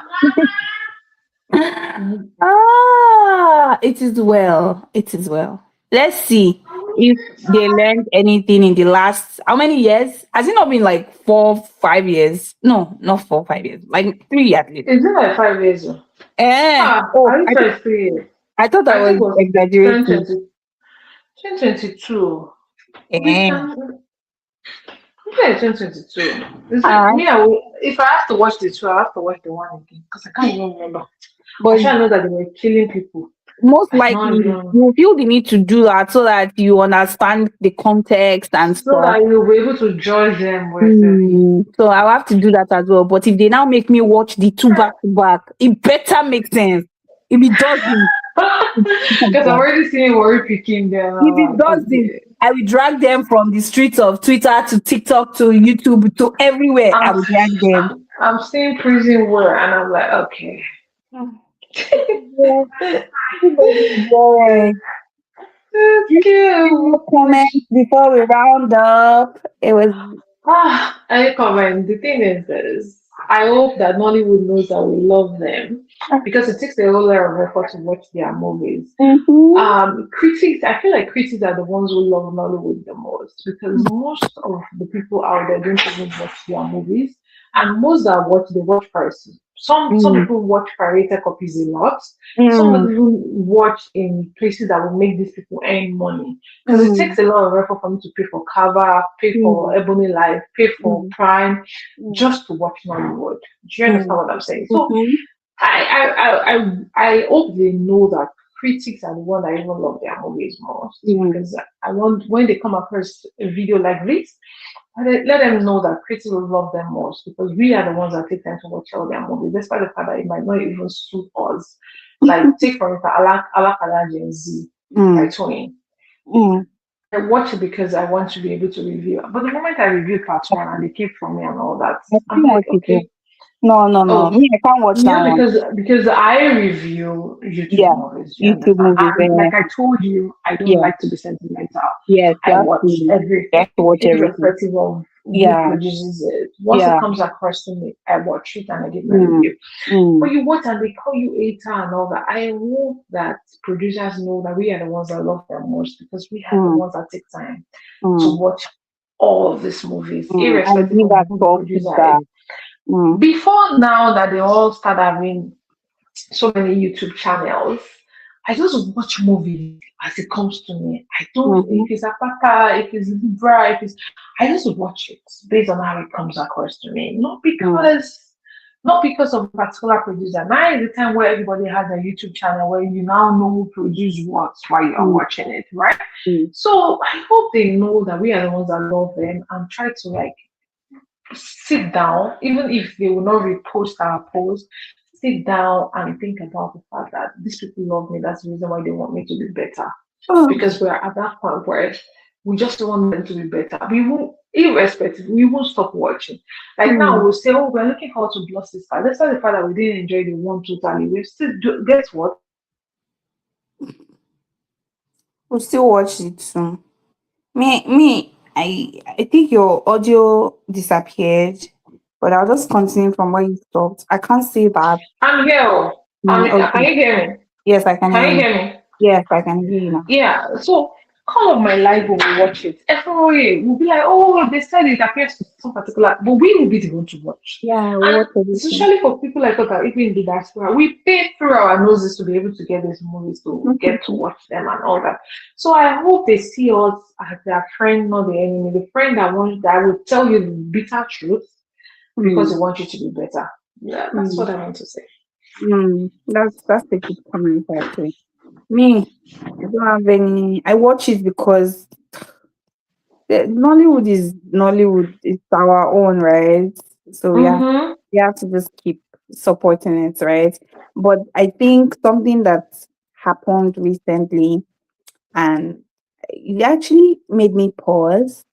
It is well. It is well. Let's see if they learned anything in the last how many years? Has it not been like 4, 5 years? No, not 4, 5 years. Like 3 at least. Is it like 5 years? Oh, I think it's 3 years. I thought I I was think it was exaggerating. 2022. Which Eh. yeah, 2022. Is it Ah, me? If I have to watch the two, I have to watch the one again because I can't even remember. I but sure know that they were killing people. most I don't likely even you feel the need to do that so that you understand the context and so stuff. that you'll be able to judge them with So I'll have to do that as well. But if they now make me watch the two back to back, it better make sense. If it doesn't, because I'm already seeing worry picking there if now. it doesn't, I will drag them from the streets of Twitter to TikTok to YouTube to everywhere. I I'm, will drag them. I'm seeing prison war, and I'm like, okay. Yeah, everybody enjoy. Okay. Few comments before we round up. It was. I comment. The thing is this. I hope that Nollywood knows that we love them because it takes a whole lot of effort to watch their movies. Mm-hmm. Critics, I feel like critics are the ones who love Nollywood the most because most of the people out there don't even watch their movies, and most that watch they watch first. Some Mm, people watch pirated copies a lot. Some mm, even watch in places that will make these people earn money because it mm, takes a lot of effort for me to pay for Cover, pay for mm, Ebony Life, pay for mm, Prime, mm, just to watch Nollywood. Do you understand mm, what I'm saying? So mhm, I hope they know that critics are the one that even love their movies most mm, because I want when they come across a video like this, let them know that critics will love them most because we are the ones that take time to watch all their movies, despite the fact that it might not even suit us. Like take for instance, Alakala Gen Z by mm, Tony. mm. I watch it because I want to be able to review. But the moment I review part one and they keep from me and all that, I I'm can't like, watch it. okay, No, no, no. oh, Me, I can't watch that yeah, one. because I review YouTube Yeah, movies, you YouTube understand? movies. And like I told you, I don't Yeah, like to be sentimental. yes, I watch you everything, have to watch everything. irrespective of who Yeah, produces it. Once it yeah. comes across to me, I watch it and I give my Mm, review. But mm, you watch and they call you ATA and all that. I hope that producers know that we are the ones that love them most because we are the mm, ones that take time to mm, watch all of these movies, and irrespective give of us who the top producer is. feedback. Mm, Before now that they all start having so many YouTube channels. I just watch movies as it comes to me. I don't mm-hmm, if it's Apaka, if it's Libra, if it's I just watch it based on how it comes across to me. mm, Not because of a particular producer. Now is the time where everybody has a YouTube channel where you now know who produced what while you are mm, watching it, right? mm, So I hope they know that we are the ones that love them and try to like sit down, even if they will not repost our post, sit down and think about the fact that these people love me. That's the reason why they want me to be better. oh, Because we're at that point where we just want them to be better. We won't, irrespective, we won't stop watching. Like now, mm. we'll say, oh, we're looking forward to Blood Sister. Despite the fact that we didn't enjoy the one totally, we still do, guess what? We'll still watch it soon. I think your audio disappeared, but I'll just continue from where you stopped. I can't see that. I'm here. Oh. Can Okay. you hear me? Yes, I can hear Can you you. hear me? Yes, I can hear you now. Yeah, so all of my life we will watch it. Every we'll be like, oh, they said it appears to some particular, but we will be the one to watch. Yeah, we And watch everything. especially for people like us that even in the diaspora, we pay through our noses to be able to get these movies to get to watch them and all that. So I hope they see us as their friend, not the enemy. The friend that will tell you the bitter truth because Mm, they want you to be better. Yeah, that's mm, what I want to say. that's a good comment actually. Me, I don't have any. I watch it because Nollywood is Nollywood. It's our own, right? So yeah, Mm-hmm. we have to just keep supporting it, right? But I think something that happened recently and it actually made me pause.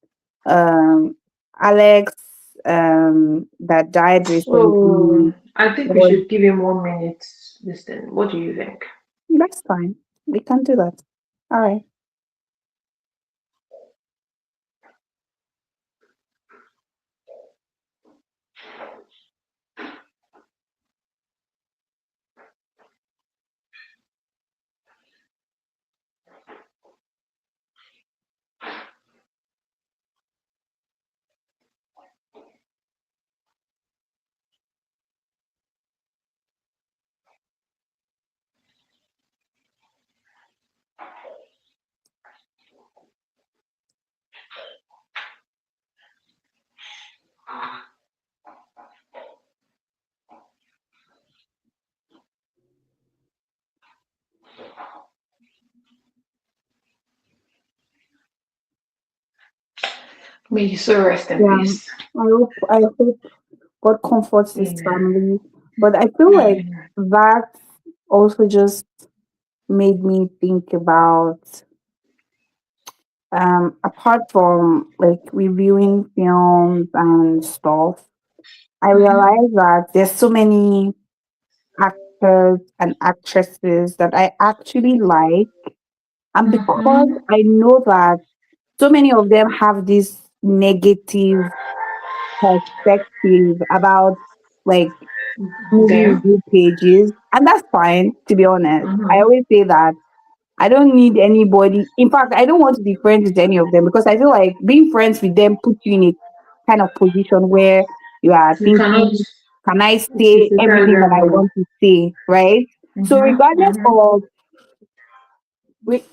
Um, Alex, that died So recently I think we was should give him 1 minute. Listen, what do you think? that's fine. We can do that. All right. May you so rest in Yeah. peace. I hope God comforts his Amen. family. But I feel like Amen. that also just made me think about apart from like reviewing films and stuff, I Mhm. realize that there's so many actors and actresses that I actually like. And because Mhm. I know that so many of them have this negative perspective about like movie Them. review pages, and that's fine, to be honest. I Mhm. always say that I don't need anybody. In fact, I don't want to be friends with any of them because I feel like being friends with them puts you in a kind of position where you are You cannot thinking, can I say criticize everything that them I all. want to say, right? So Mhm. Mhm. re-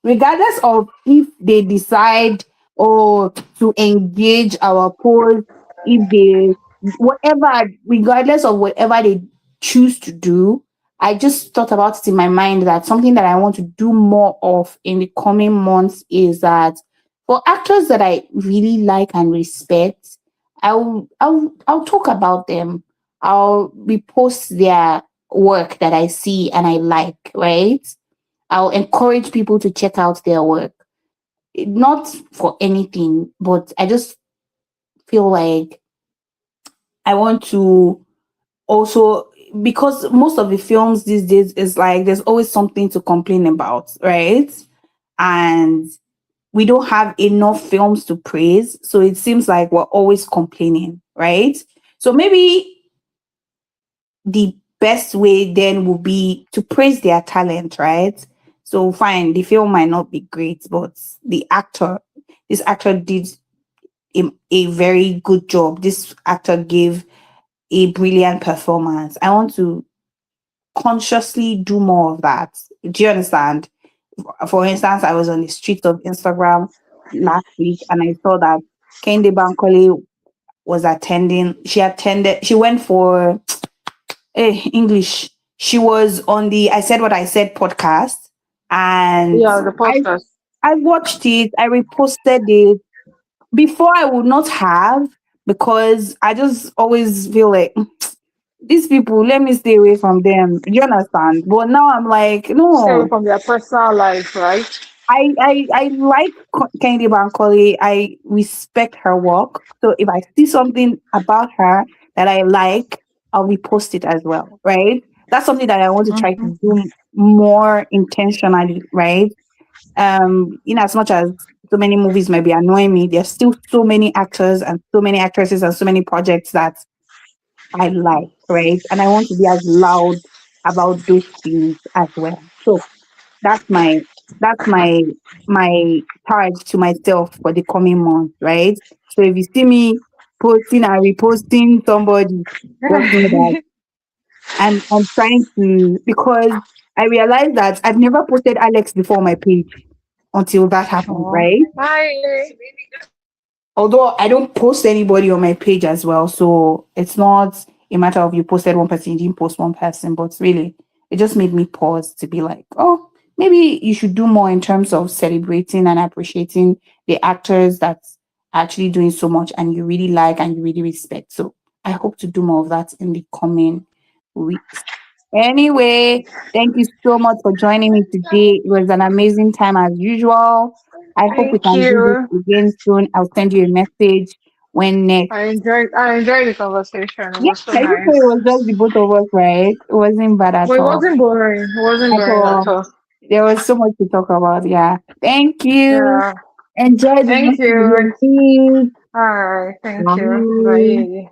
regardless of if they decide or to engage our polls, if they whatever, regardless of whatever they choose to do, I just thought about it in my mind that something that I want to do more of in the coming months is that for actors that I really like and respect, I'll talk about them. I'll repost their work that I see and I like, right? I'll encourage people to check out their work. Not for anything, but I just feel like I want to also, because most of the films these days is like there's always something to complain about, right? And we don't have enough films to praise. So it seems like we're always complaining, right? So maybe the best way then would be to praise their talent, right? So fine, the film might not be great, but this actor did a very good job. This actor gave a brilliant performance. I want to consciously do more of that. Do you understand? For instance, I was on the streets of Instagram last week and I saw that Kende Bankole was attending. She went for English. She was on the I Said What I Said podcast, and Yeah, the I podcast. I watched it. I reposted it. Before I would not have, because I just always feel like these people, let me stay away from them. Do you understand? But now I'm like, Stay away no, from their personal life, right? I like Kennedy Bankole. I respect her work. So if I see something about her that I like, I'll repost it as well, right? That's something that I want to try to do more intentionally, right? In as much as so many movies might be annoying me, there's still so many actors and so many actresses and so many projects that I like, right? And I want to be as loud about those things as well. So that's my my charge to myself for the coming month, right? So if you see me posting and reposting somebody, just know that I'm trying to, because I realized that I've never posted Alex before on my page until that happened, Oh. right? Hi. Although I don't post anybody on my page as well, so it's not a matter of you posted one person, you didn't post one person, but really, it just made me pause to be like, oh, maybe you should do more in terms of celebrating and appreciating the actors that's actually doing so much and you really like and you really respect. So I hope to do more of that in the coming weeks. Anyway, thank you so much for joining me today. It was an amazing time as usual. I hope we Thank can do you. this again soon. I'll send you a message when next. I enjoyed the conversation. It Yeah, was so I just thought nice. it was just the both of us, right? It wasn't bad But at it all. wasn't boring. It wasn't At boring at all. all. There was so much to talk about. Yeah. Thank you. Yeah. Enjoy the Thank rest of you. your week. All right. Thank you. Bye. Bye.